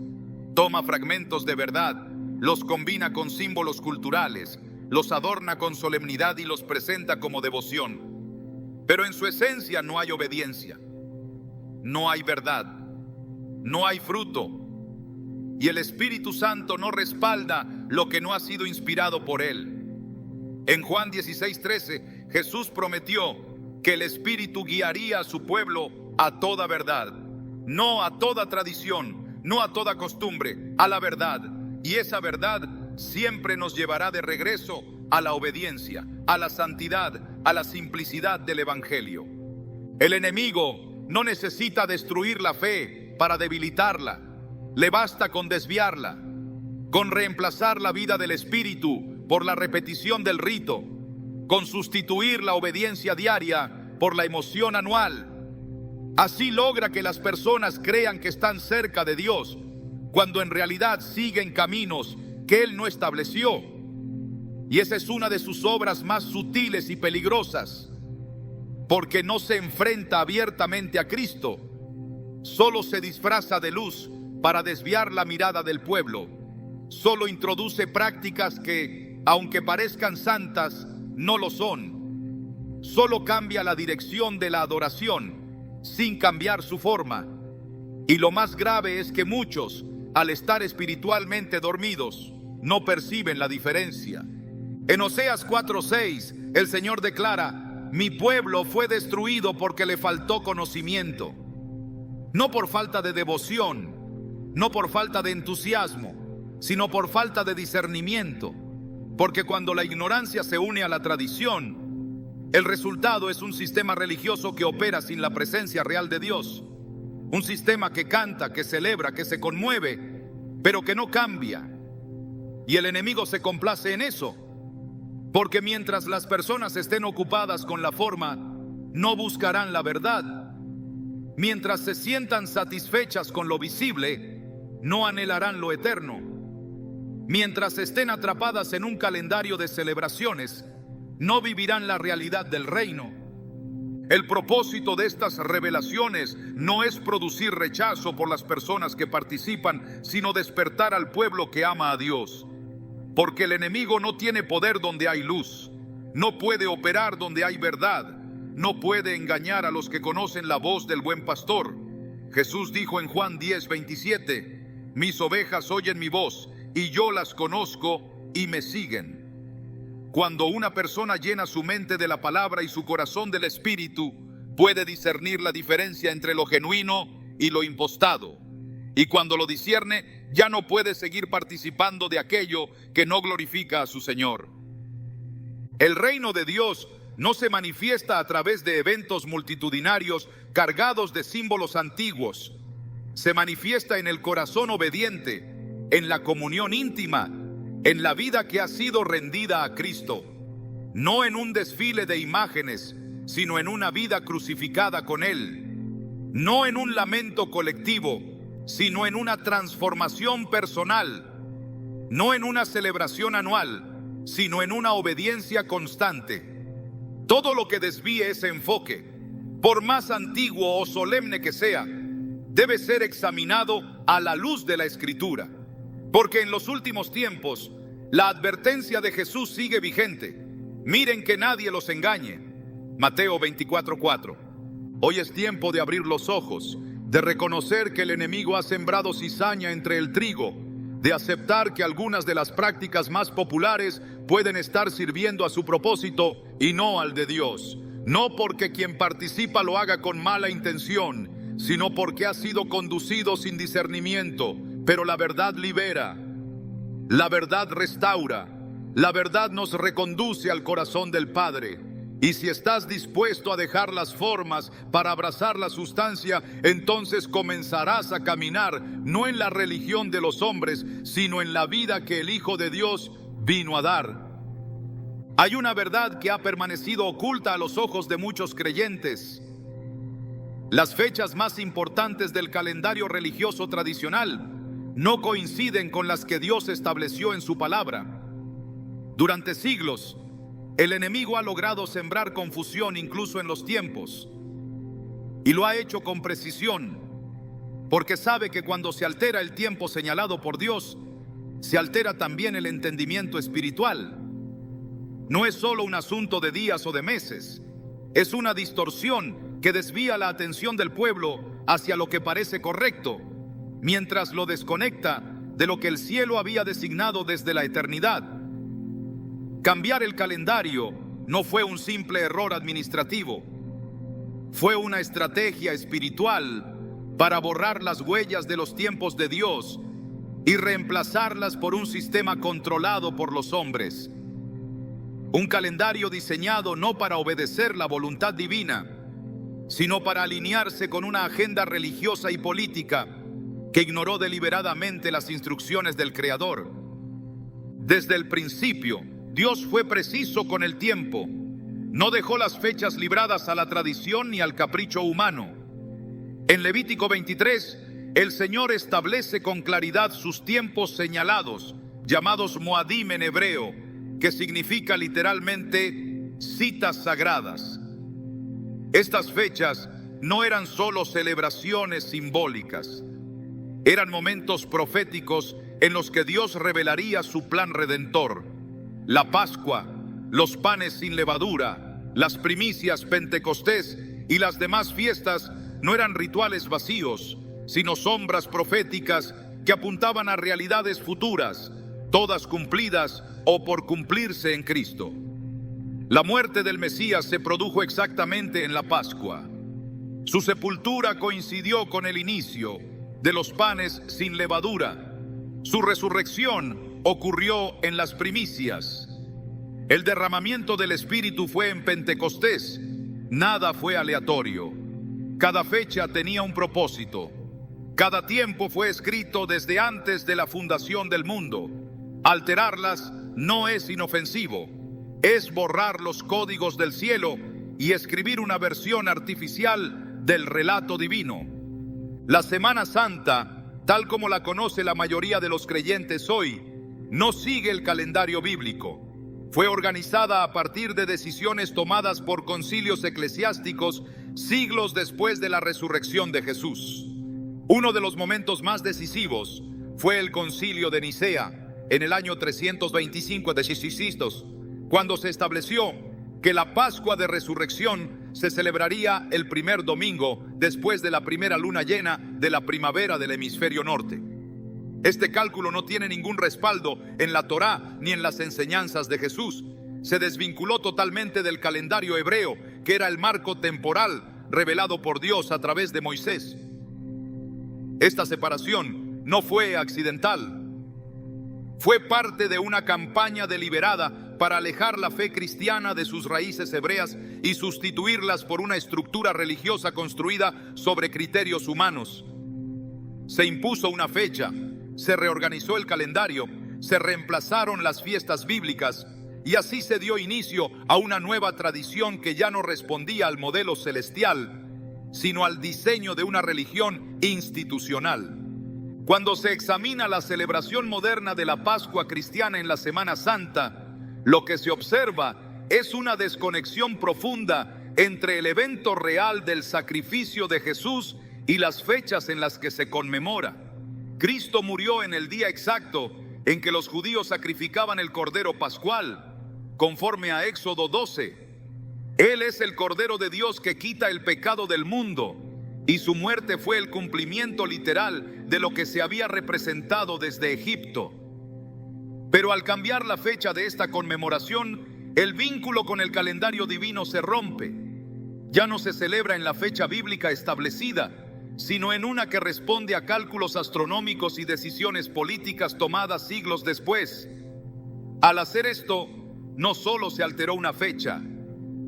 Toma fragmentos de verdad, los combina con símbolos culturales, los adorna con solemnidad y los presenta como devoción. Pero en su esencia no hay obediencia, no hay verdad, no hay fruto. Y el Espíritu Santo no respalda lo que no ha sido inspirado por Él. En Juan 16:13, Jesús prometió que el Espíritu guiaría a su pueblo a toda verdad, no a toda tradición, no a toda costumbre, a la verdad. Y esa verdad siempre nos llevará de regreso a la obediencia, a la santidad, a la simplicidad del Evangelio. El enemigo no necesita destruir la fe para debilitarla. Le basta con desviarla, con reemplazar la vida del Espíritu por la repetición del rito, con sustituir la obediencia diaria por la emoción anual. Así logra que las personas crean que están cerca de Dios, cuando en realidad siguen caminos que Él no estableció. Y esa es una de sus obras más sutiles y peligrosas, porque no se enfrenta abiertamente a Cristo, solo se disfraza de luz para desviar la mirada del pueblo. Solo introduce prácticas que, aunque parezcan santas, no lo son. Solo cambia la dirección de la adoración, sin cambiar su forma. Y lo más grave es que muchos, al estar espiritualmente dormidos, no perciben la diferencia. En Oseas 4:6, el Señor declara: mi pueblo fue destruido porque le faltó conocimiento. No por falta de devoción, no por falta de entusiasmo, sino por falta de discernimiento. Porque cuando la ignorancia se une a la tradición, el resultado es un sistema religioso que opera sin la presencia real de Dios. Un sistema que canta, que celebra, que se conmueve, pero que no cambia. Y el enemigo se complace en eso, porque mientras las personas estén ocupadas con la forma, no buscarán la verdad. Mientras se sientan satisfechas con lo visible, no anhelarán lo eterno. Mientras estén atrapadas en un calendario de celebraciones, no vivirán la realidad del reino. El propósito de estas revelaciones no es producir rechazo por las personas que participan, sino despertar al pueblo que ama a Dios. Porque el enemigo no tiene poder donde hay luz, no puede operar donde hay verdad, no puede engañar a los que conocen la voz del buen pastor. Jesús dijo en Juan 10:27, mis ovejas oyen mi voz, y yo las conozco y me siguen. Cuando una persona llena su mente de la palabra y su corazón del Espíritu, puede discernir la diferencia entre lo genuino y lo impostado. Y cuando lo discierne, ya no puede seguir participando de aquello que no glorifica a su Señor. El reino de Dios no se manifiesta a través de eventos multitudinarios cargados de símbolos antiguos. Se manifiesta en el corazón obediente, en la comunión íntima, en la vida que ha sido rendida a Cristo. No en un desfile de imágenes, sino en una vida crucificada con Él. No en un lamento colectivo, sino en una transformación personal. No en una celebración anual, sino en una obediencia constante. Todo lo que desvíe ese enfoque, por más antiguo o solemne que sea, debe ser examinado a la luz de la Escritura. Porque en los últimos tiempos, la advertencia de Jesús sigue vigente. Miren que nadie los engañe. Mateo 24:4. Hoy es tiempo de abrir los ojos, de reconocer que el enemigo ha sembrado cizaña entre el trigo, de aceptar que algunas de las prácticas más populares pueden estar sirviendo a su propósito y no al de Dios. No porque quien participa lo haga con mala intención, sino porque ha sido conducido sin discernimiento. Pero la verdad libera, la verdad restaura, la verdad nos reconduce al corazón del Padre. Y si estás dispuesto a dejar las formas para abrazar la sustancia, entonces comenzarás a caminar no en la religión de los hombres, sino en la vida que el Hijo de Dios vino a dar. Hay una verdad que ha permanecido oculta a los ojos de muchos creyentes. Las fechas más importantes del calendario religioso tradicional no coinciden con las que Dios estableció en su palabra. Durante siglos, el enemigo ha logrado sembrar confusión incluso en los tiempos, y lo ha hecho con precisión, porque sabe que cuando se altera el tiempo señalado por Dios, se altera también el entendimiento espiritual. No es solo un asunto de días o de meses, es una distorsión que desvía la atención del pueblo hacia lo que parece correcto, mientras lo desconecta de lo que el cielo había designado desde la eternidad. Cambiar el calendario no fue un simple error administrativo, fue una estrategia espiritual para borrar las huellas de los tiempos de Dios y reemplazarlas por un sistema controlado por los hombres. Un calendario diseñado no para obedecer la voluntad divina, sino para alinearse con una agenda religiosa y política que ignoró deliberadamente las instrucciones del Creador. Desde el principio, Dios fue preciso con el tiempo. No dejó las fechas libradas a la tradición ni al capricho humano. En Levítico 23, el Señor establece con claridad sus tiempos señalados, llamados Moadim en hebreo, que significa literalmente citas sagradas. Estas fechas no eran solo celebraciones simbólicas, eran momentos proféticos en los que Dios revelaría su plan redentor. La Pascua, los panes sin levadura, las primicias Pentecostés y las demás fiestas no eran rituales vacíos, sino sombras proféticas que apuntaban a realidades futuras, todas cumplidas o por cumplirse en Cristo. La muerte del Mesías se produjo exactamente en la Pascua. Su sepultura coincidió con el inicio de los panes sin levadura. Su resurrección ocurrió en las primicias. El derramamiento del Espíritu fue en Pentecostés. Nada fue aleatorio. Cada fecha tenía un propósito. Cada tiempo fue escrito desde antes de la fundación del mundo. Alterarlas no es inofensivo. Es borrar los códigos del cielo y escribir una versión artificial del relato divino. La Semana Santa, tal como la conoce la mayoría de los creyentes hoy, no sigue el calendario bíblico. Fue organizada a partir de decisiones tomadas por concilios eclesiásticos siglos después de la resurrección de Jesús. Uno de los momentos más decisivos fue el concilio de Nicea en el año 325 de Cisistos, cuando se estableció que la Pascua de Resurrección se celebraría el primer domingo después de la primera luna llena de la primavera del hemisferio norte. Este cálculo no tiene ningún respaldo en la Torá ni en las enseñanzas de Jesús, se desvinculó totalmente del calendario hebreo, que era el marco temporal revelado por Dios a través de Moisés. Esta separación no fue accidental. Fue parte de una campaña deliberada para alejar la fe cristiana de sus raíces hebreas y sustituirlas por una estructura religiosa construida sobre criterios humanos. Se impuso una fecha, se reorganizó el calendario, se reemplazaron las fiestas bíblicas y así se dio inicio a una nueva tradición que ya no respondía al modelo celestial, sino al diseño de una religión institucional. Cuando se examina la celebración moderna de la Pascua cristiana en la Semana Santa, lo que se observa es una desconexión profunda entre el evento real del sacrificio de Jesús y las fechas en las que se conmemora. Cristo murió en el día exacto en que los judíos sacrificaban el Cordero Pascual, conforme a Éxodo 12. Él es el Cordero de Dios que quita el pecado del mundo, y su muerte fue el cumplimiento literal de lo que se había representado desde Egipto. Pero al cambiar la fecha de esta conmemoración, el vínculo con el calendario divino se rompe. Ya no se celebra en la fecha bíblica establecida, sino en una que responde a cálculos astronómicos y decisiones políticas tomadas siglos después. Al hacer esto, no solo se alteró una fecha,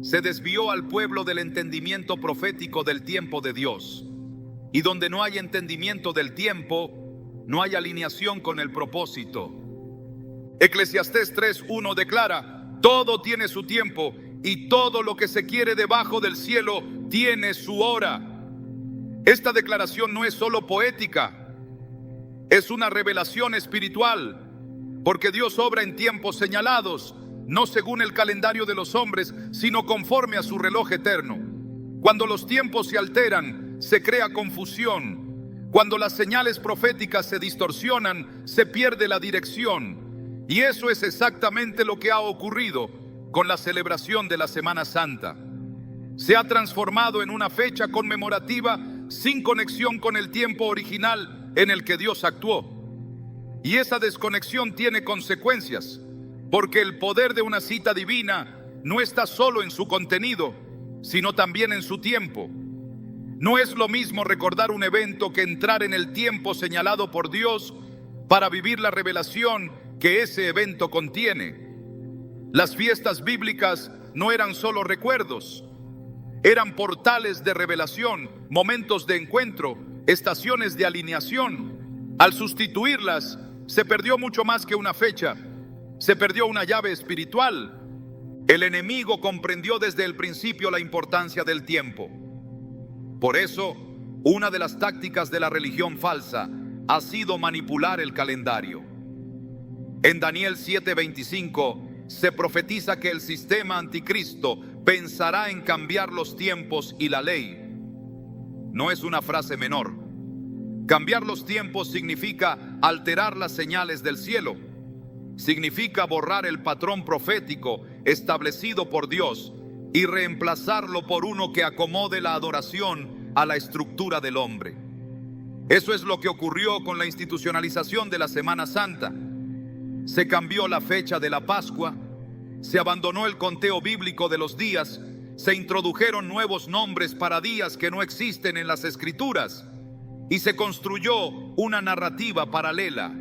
se desvió al pueblo del entendimiento profético del tiempo de Dios. Y donde no hay entendimiento del tiempo, no hay alineación con el propósito. Eclesiastés 3:1 declara: todo tiene su tiempo y todo lo que se quiere debajo del cielo tiene su hora. Esta declaración no es solo poética, es una revelación espiritual, porque Dios obra en tiempos señalados, no según el calendario de los hombres, sino conforme a su reloj eterno. Cuando los tiempos se alteran, se crea confusión. Cuando las señales proféticas se distorsionan, se pierde la dirección. Y eso es exactamente lo que ha ocurrido con la celebración de la Semana Santa. Se ha transformado en una fecha conmemorativa sin conexión con el tiempo original en el que Dios actuó. Y esa desconexión tiene consecuencias, porque el poder de una cita divina no está solo en su contenido, sino también en su tiempo. No es lo mismo recordar un evento que entrar en el tiempo señalado por Dios para vivir la revelación que ese evento contiene. Las fiestas bíblicas no eran solo recuerdos, eran portales de revelación, momentos de encuentro, estaciones de alineación. Al sustituirlas, se perdió mucho más que una fecha, se perdió una llave espiritual. El enemigo comprendió desde el principio la importancia del tiempo. Por eso, una de las tácticas de la religión falsa ha sido manipular el calendario. En Daniel 7:25 se profetiza que el sistema anticristo pensará en cambiar los tiempos y la ley. No es una frase menor. Cambiar los tiempos significa alterar las señales del cielo. Significa borrar el patrón profético establecido por Dios y reemplazarlo por uno que acomode la adoración a la estructura del hombre. Eso es lo que ocurrió con la institucionalización de la Semana Santa. Se cambió la fecha de la Pascua, se abandonó el conteo bíblico de los días, se introdujeron nuevos nombres para días que no existen en las Escrituras y se construyó una narrativa paralela.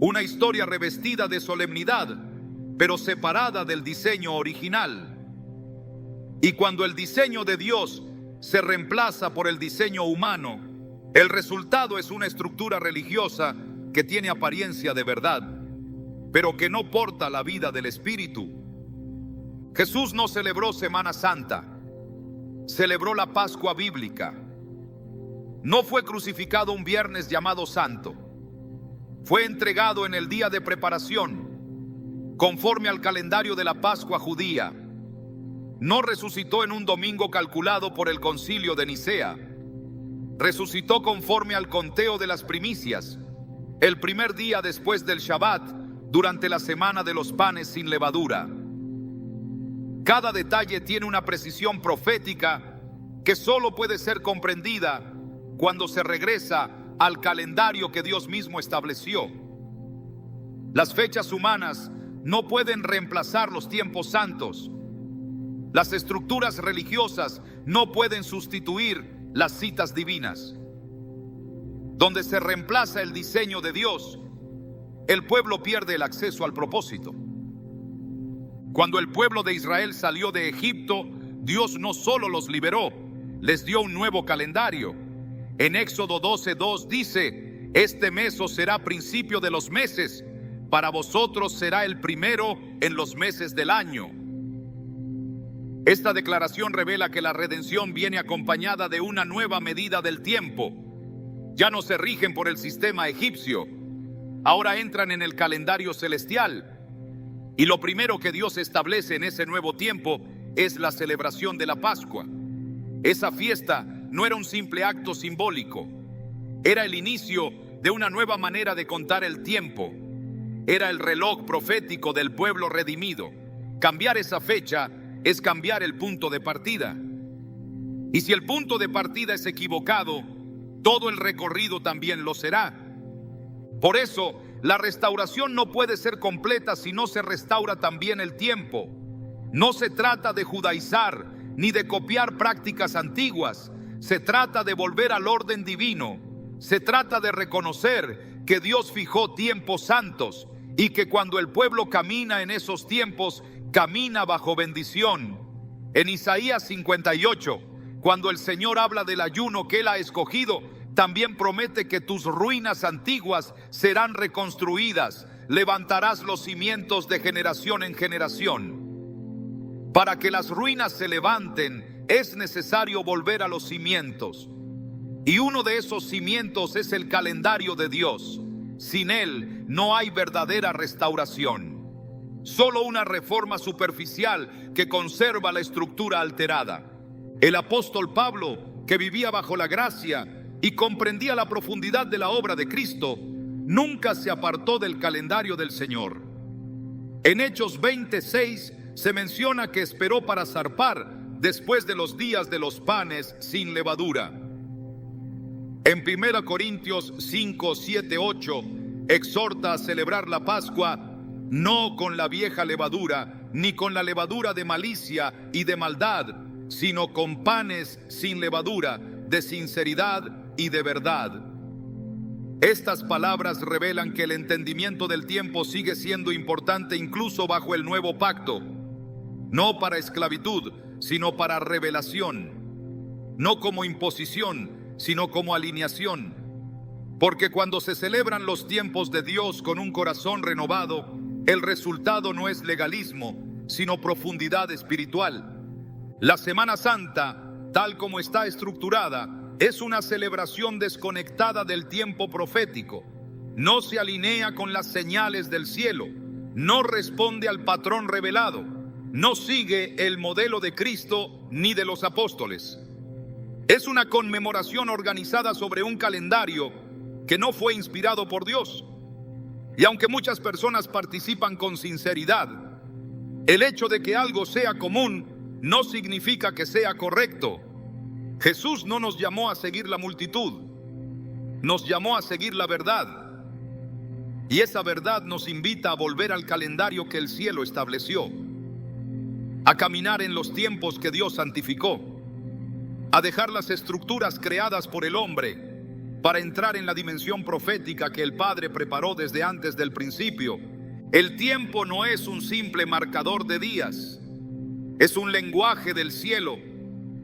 Una historia revestida de solemnidad, pero separada del diseño original. Y cuando el diseño de Dios se reemplaza por el diseño humano, el resultado es una estructura religiosa que tiene apariencia de verdad, pero que no porta la vida del Espíritu. Jesús no celebró Semana Santa, celebró la Pascua bíblica. No fue crucificado un viernes llamado Santo. Fue entregado en el día de preparación, conforme al calendario de la Pascua judía. No resucitó en un domingo calculado por el Concilio de Nicea. Resucitó conforme al conteo de las primicias, el primer día después del Shabbat, durante la semana de los panes sin levadura. Cada detalle tiene una precisión profética que solo puede ser comprendida cuando se regresa al calendario que Dios mismo estableció. Las fechas humanas no pueden reemplazar los tiempos santos. Las estructuras religiosas no pueden sustituir las citas divinas. Donde se reemplaza el diseño de Dios, el pueblo pierde el acceso al propósito. Cuando el pueblo de Israel salió de Egipto, Dios no solo los liberó, les dio un nuevo calendario. En Éxodo 12:2 dice: este mes os será principio de los meses, para vosotros será el primero en los meses del año. Esta declaración revela que la redención viene acompañada de una nueva medida del tiempo. Ya no se rigen por el sistema egipcio, ahora entran en el calendario celestial. Y lo primero que Dios establece en ese nuevo tiempo es la celebración de la Pascua. Esa fiesta no era un simple acto simbólico, era el inicio de una nueva manera de contar el tiempo. Era el reloj profético del pueblo redimido. Cambiar esa fecha es cambiar el punto de partida. Y si el punto de partida es equivocado, todo el recorrido también lo será. Por eso, la restauración no puede ser completa si no se restaura también el tiempo. No se trata de judaizar ni de copiar prácticas antiguas. Se trata de volver al orden divino. Se trata de reconocer que Dios fijó tiempos santos y que cuando el pueblo camina en esos tiempos, camina bajo bendición. En Isaías 58, cuando el Señor habla del ayuno que Él ha escogido, también promete que tus ruinas antiguas serán reconstruidas. Levantarás los cimientos de generación en generación. Para que las ruinas se levanten, es necesario volver a los cimientos. Y uno de esos cimientos es el calendario de Dios. Sin él no hay verdadera restauración. Solo una reforma superficial que conserva la estructura alterada. El apóstol Pablo, que vivía bajo la gracia y comprendía la profundidad de la obra de Cristo, nunca se apartó del calendario del Señor. En Hechos 26 se menciona que esperó para zarpar después de los días de los panes sin levadura. En 1 Corintios 5, 7, 8 exhorta a celebrar la Pascua no con la vieja levadura, ni con la levadura de malicia y de maldad, sino con panes sin levadura, de sinceridad y de verdad. Estas palabras revelan que el entendimiento del tiempo sigue siendo importante incluso bajo el nuevo pacto, no para esclavitud, sino para revelación, no como imposición, sino como alineación. Porque cuando se celebran los tiempos de Dios con un corazón renovado, el resultado no es legalismo, sino profundidad espiritual. La Semana Santa, tal como está estructurada, es una celebración desconectada del tiempo profético. No se alinea con las señales del cielo, no responde al patrón revelado, no sigue el modelo de Cristo ni de los apóstoles. Es una conmemoración organizada sobre un calendario que no fue inspirado por Dios. Y aunque muchas personas participan con sinceridad, el hecho de que algo sea común no significa que sea correcto. Jesús no nos llamó a seguir la multitud, nos llamó a seguir la verdad. Y esa verdad nos invita a volver al calendario que el cielo estableció, a caminar en los tiempos que Dios santificó, a dejar las estructuras creadas por el hombre para entrar en la dimensión profética que el Padre preparó desde antes del principio. El tiempo no es un simple marcador de días, es un lenguaje del cielo,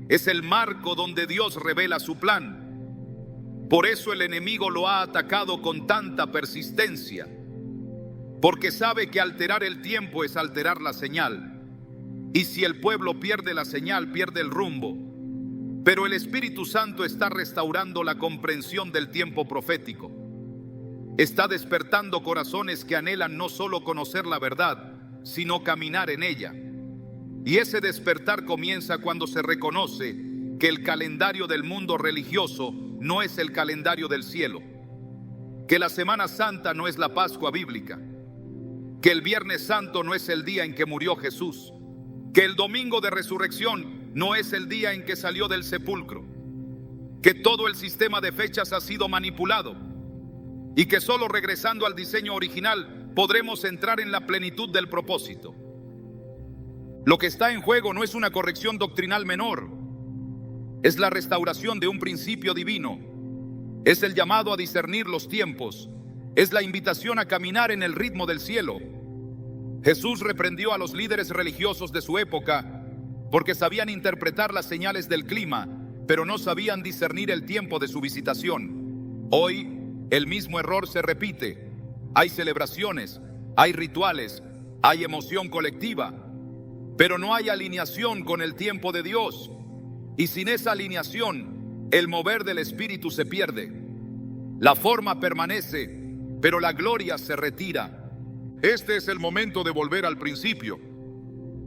es el marco donde Dios revela su plan. Por eso el enemigo lo ha atacado con tanta persistencia, porque sabe que alterar el tiempo es alterar la señal. Y si el pueblo pierde la señal, pierde el rumbo. Pero el Espíritu Santo está restaurando la comprensión del tiempo profético. Está despertando corazones que anhelan no solo conocer la verdad, sino caminar en ella. Y ese despertar comienza cuando se reconoce que el calendario del mundo religioso no es el calendario del cielo, que la Semana Santa no es la Pascua bíblica, que el Viernes Santo no es el día en que murió Jesús, que el Domingo de Resurrección no es el día en que salió del sepulcro, que todo el sistema de fechas ha sido manipulado y que solo regresando al diseño original podremos entrar en la plenitud del propósito. Lo que está en juego no es una corrección doctrinal menor, es la restauración de un principio divino, es el llamado a discernir los tiempos, es la invitación a caminar en el ritmo del cielo. Jesús reprendió a los líderes religiosos de su época porque sabían interpretar las señales del clima, pero no sabían discernir el tiempo de su visitación. Hoy, el mismo error se repite. Hay celebraciones, hay rituales, hay emoción colectiva, pero no hay alineación con el tiempo de Dios. Y sin esa alineación, el mover del Espíritu se pierde. La forma permanece, pero la gloria se retira. Este es el momento de volver al principio,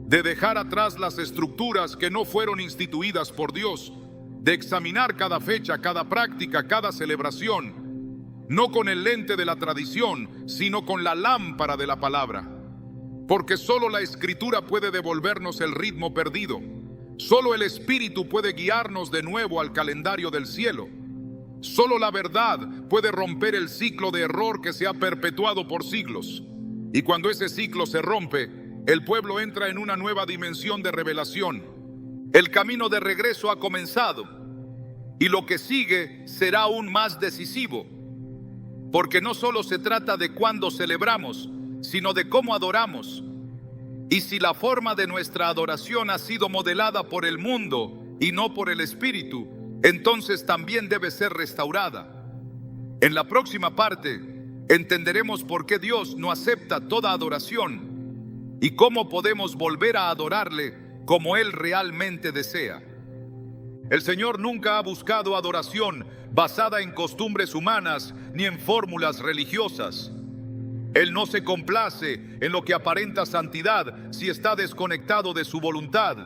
de dejar atrás las estructuras que no fueron instituidas por Dios, de examinar cada fecha, cada práctica, cada celebración, no con el lente de la tradición, sino con la lámpara de la palabra. Porque solo la Escritura puede devolvernos el ritmo perdido. Solo el Espíritu puede guiarnos de nuevo al calendario del cielo. Solo la verdad puede romper el ciclo de error que se ha perpetuado por siglos. Y cuando ese ciclo se rompe, el pueblo entra en una nueva dimensión de revelación. El camino de regreso ha comenzado y lo que sigue será aún más decisivo, porque no solo se trata de cuándo celebramos, sino de cómo adoramos. Y si la forma de nuestra adoración ha sido modelada por el mundo y no por el Espíritu, entonces también debe ser restaurada. En la próxima parte entenderemos por qué Dios no acepta toda adoración y cómo podemos volver a adorarle como Él realmente desea. El Señor nunca ha buscado adoración basada en costumbres humanas ni en fórmulas religiosas. Él no se complace en lo que aparenta santidad si está desconectado de su voluntad.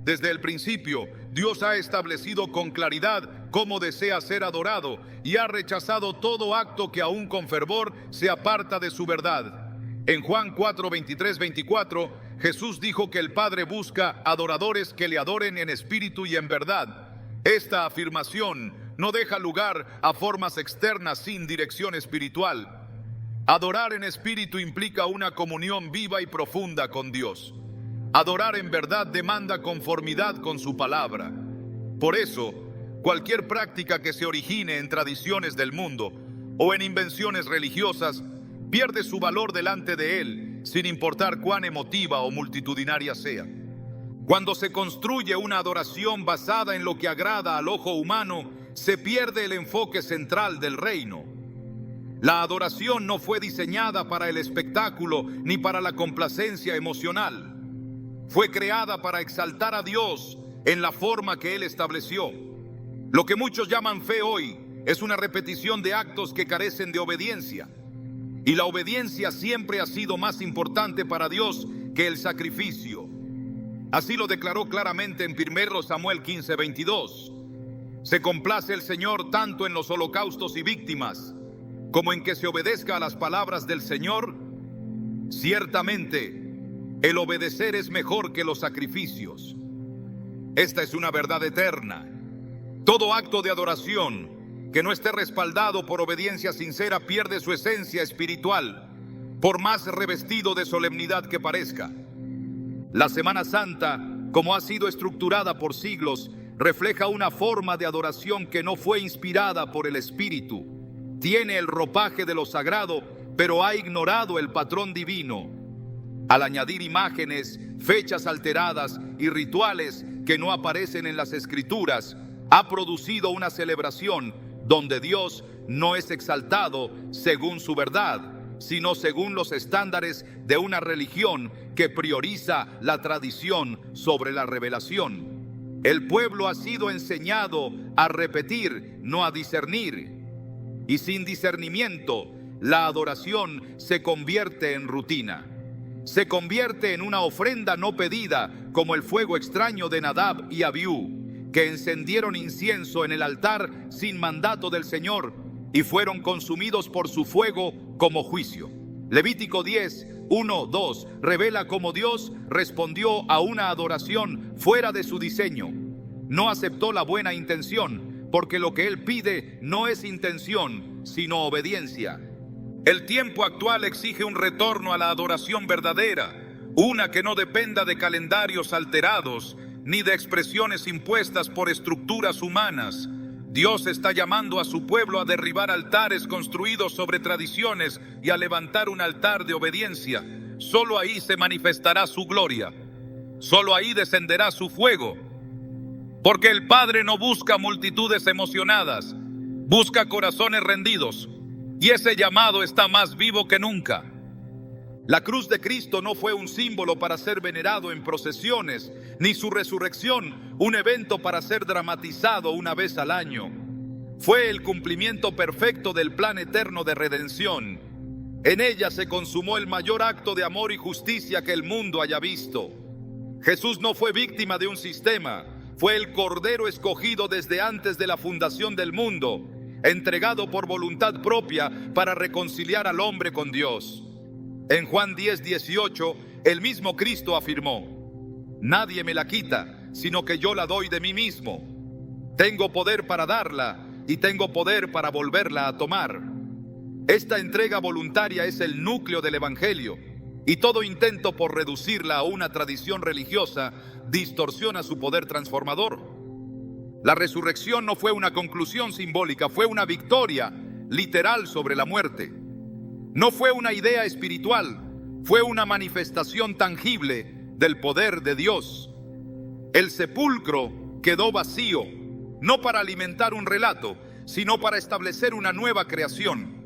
Desde el principio, Dios ha establecido con claridad cómo desea ser adorado y ha rechazado todo acto que aún con fervor se aparta de su verdad. En Juan 4, 23, 24, Jesús dijo que el Padre busca adoradores que le adoren en espíritu y en verdad. Esta afirmación no deja lugar a formas externas sin dirección espiritual. Adorar en espíritu implica una comunión viva y profunda con Dios. Adorar en verdad demanda conformidad con su palabra. Por eso, cualquier práctica que se origine en tradiciones del mundo o en invenciones religiosas pierde su valor delante de Él, sin importar cuán emotiva o multitudinaria sea. Cuando se construye una adoración basada en lo que agrada al ojo humano, se pierde el enfoque central del reino. La adoración no fue diseñada para el espectáculo ni para la complacencia emocional. Fue creada para exaltar a Dios en la forma que Él estableció. Lo que muchos llaman fe hoy es una repetición de actos que carecen de obediencia. Y la obediencia siempre ha sido más importante para Dios que el sacrificio. Así lo declaró claramente en 1 Samuel 15, 22. Se complace el Señor tanto en los holocaustos y víctimas, como en que se obedezca a las palabras del Señor. Ciertamente, el obedecer es mejor que los sacrificios. Esta es una verdad eterna. Todo acto de adoración que no esté respaldado por obediencia sincera pierde su esencia espiritual, por más revestido de solemnidad que parezca. La Semana Santa, como ha sido estructurada por siglos, refleja una forma de adoración que no fue inspirada por el Espíritu. Tiene el ropaje de lo sagrado, pero ha ignorado el patrón divino. Al añadir imágenes, fechas alteradas y rituales que no aparecen en las Escrituras, ha producido una celebración donde Dios no es exaltado según su verdad, sino según los estándares de una religión que prioriza la tradición sobre la revelación. El pueblo ha sido enseñado a repetir, no a discernir. Y sin discernimiento, la adoración se convierte en rutina. Se convierte en una ofrenda no pedida, como el fuego extraño de Nadab y Abiú, que encendieron incienso en el altar sin mandato del Señor y fueron consumidos por su fuego como juicio. Levítico 10, 1, 2 revela cómo Dios respondió a una adoración fuera de su diseño. No aceptó la buena intención, porque lo que Él pide no es intención, sino obediencia. El tiempo actual exige un retorno a la adoración verdadera, una que no dependa de calendarios alterados ni de expresiones impuestas por estructuras humanas. Dios está llamando a su pueblo a derribar altares construidos sobre tradiciones y a levantar un altar de obediencia. Solo ahí se manifestará su gloria. Solo ahí descenderá su fuego. Porque el Padre no busca multitudes emocionadas, busca corazones rendidos. Y ese llamado está más vivo que nunca. La cruz de Cristo no fue un símbolo para ser venerado en procesiones, ni su resurrección un evento para ser dramatizado una vez al año. Fue el cumplimiento perfecto del plan eterno de redención. En ella se consumó el mayor acto de amor y justicia que el mundo haya visto. Jesús no fue víctima de un sistema, fue el Cordero escogido desde antes de la fundación del mundo, entregado por voluntad propia para reconciliar al hombre con Dios. En Juan 10:18, el mismo Cristo afirmó: nadie me la quita, sino que yo la doy de mí mismo. Tengo poder para darla y tengo poder para volverla a tomar. Esta entrega voluntaria es el núcleo del Evangelio, y todo intento por reducirla a una tradición religiosa distorsiona su poder transformador. La resurrección no fue una conclusión simbólica, fue una victoria literal sobre la muerte. No fue una idea espiritual, fue una manifestación tangible del poder de Dios. El sepulcro quedó vacío, no para alimentar un relato, sino para establecer una nueva creación.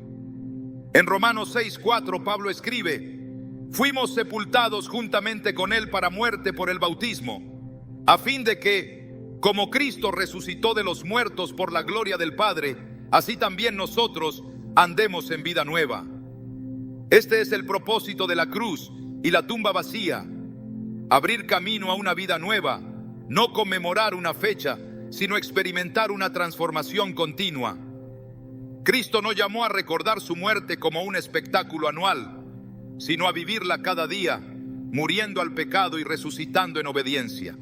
En Romanos 6:4 Pablo escribe: fuimos sepultados juntamente con él para muerte por el bautismo, a fin de que, como Cristo resucitó de los muertos por la gloria del Padre, así también nosotros andemos en vida nueva. Este es el propósito de la cruz y la tumba vacía: abrir camino a una vida nueva, no conmemorar una fecha, sino experimentar una transformación continua. Cristo no llamó a recordar su muerte como un espectáculo anual, sino a vivirla cada día, muriendo al pecado y resucitando en obediencia.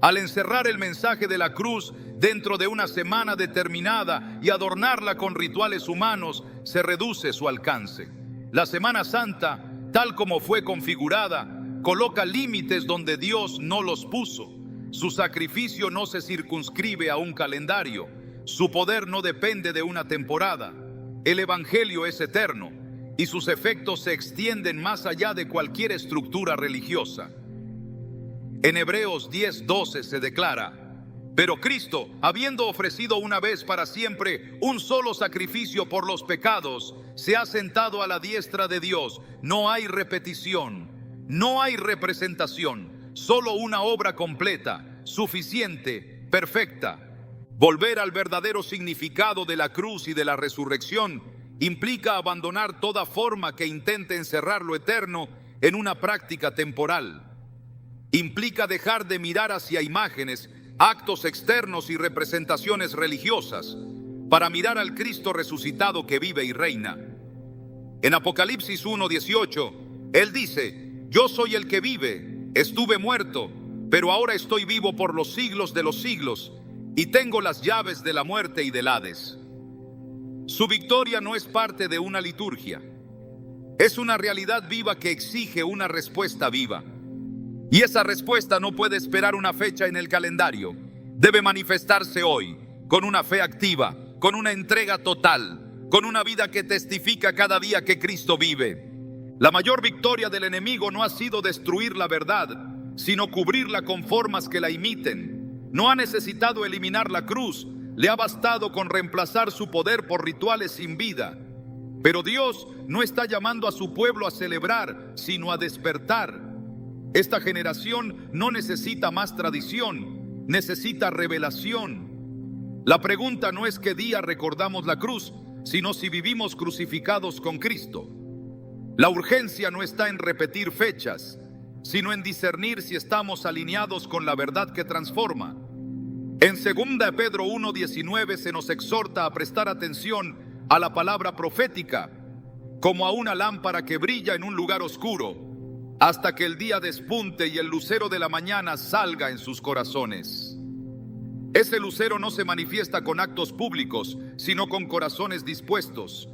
Al encerrar el mensaje de la cruz dentro de una semana determinada y adornarla con rituales humanos, se reduce su alcance. La Semana Santa, tal como fue configurada, coloca límites donde Dios no los puso. Su sacrificio no se circunscribe a un calendario. Su poder no depende de una temporada. El Evangelio es eterno y sus efectos se extienden más allá de cualquier estructura religiosa. En Hebreos 10:12 se declara: pero Cristo, habiendo ofrecido una vez para siempre un solo sacrificio por los pecados, se ha sentado a la diestra de Dios. No hay repetición, no hay representación, solo una obra completa, suficiente, perfecta. Volver al verdadero significado de la cruz y de la resurrección implica abandonar toda forma que intente encerrar lo eterno en una práctica temporal. Implica dejar de mirar hacia imágenes, actos externos y representaciones religiosas para mirar al Cristo resucitado que vive y reina. En Apocalipsis 1:18, Él dice: yo soy el que vive, estuve muerto, pero ahora estoy vivo por los siglos de los siglos, y tengo las llaves de la muerte y del Hades. Su victoria no es parte de una liturgia, es una realidad viva que exige una respuesta viva. Y esa respuesta no puede esperar una fecha en el calendario. Debe manifestarse hoy, con una fe activa, con una entrega total, con una vida que testifica cada día que Cristo vive. La mayor victoria del enemigo no ha sido destruir la verdad, sino cubrirla con formas que la imiten. No ha necesitado eliminar la cruz, le ha bastado con reemplazar su poder por rituales sin vida. Pero Dios no está llamando a su pueblo a celebrar, sino a despertar. Esta generación no necesita más tradición, necesita revelación. La pregunta no es qué día recordamos la cruz, sino si vivimos crucificados con Cristo. La urgencia no está en repetir fechas, sino en discernir si estamos alineados con la verdad que transforma. En 2 Pedro 1:19 se nos exhorta a prestar atención a la palabra profética, como a una lámpara que brilla en un lugar oscuro, hasta que el día despunte y el lucero de la mañana salga en sus corazones. Ese lucero no se manifiesta con actos públicos, sino con corazones dispuestos.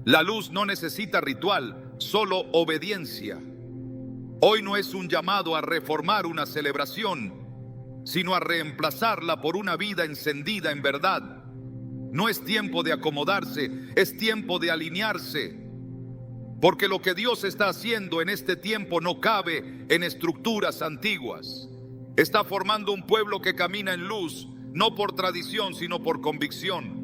La luz no necesita ritual, solo obediencia. Hoy no es un llamado a reformar una celebración, sino a reemplazarla por una vida encendida en verdad. No es tiempo de acomodarse, es tiempo de alinearse. Porque lo que Dios está haciendo en este tiempo no cabe en estructuras antiguas. Está formando un pueblo que camina en luz, no por tradición, sino por convicción.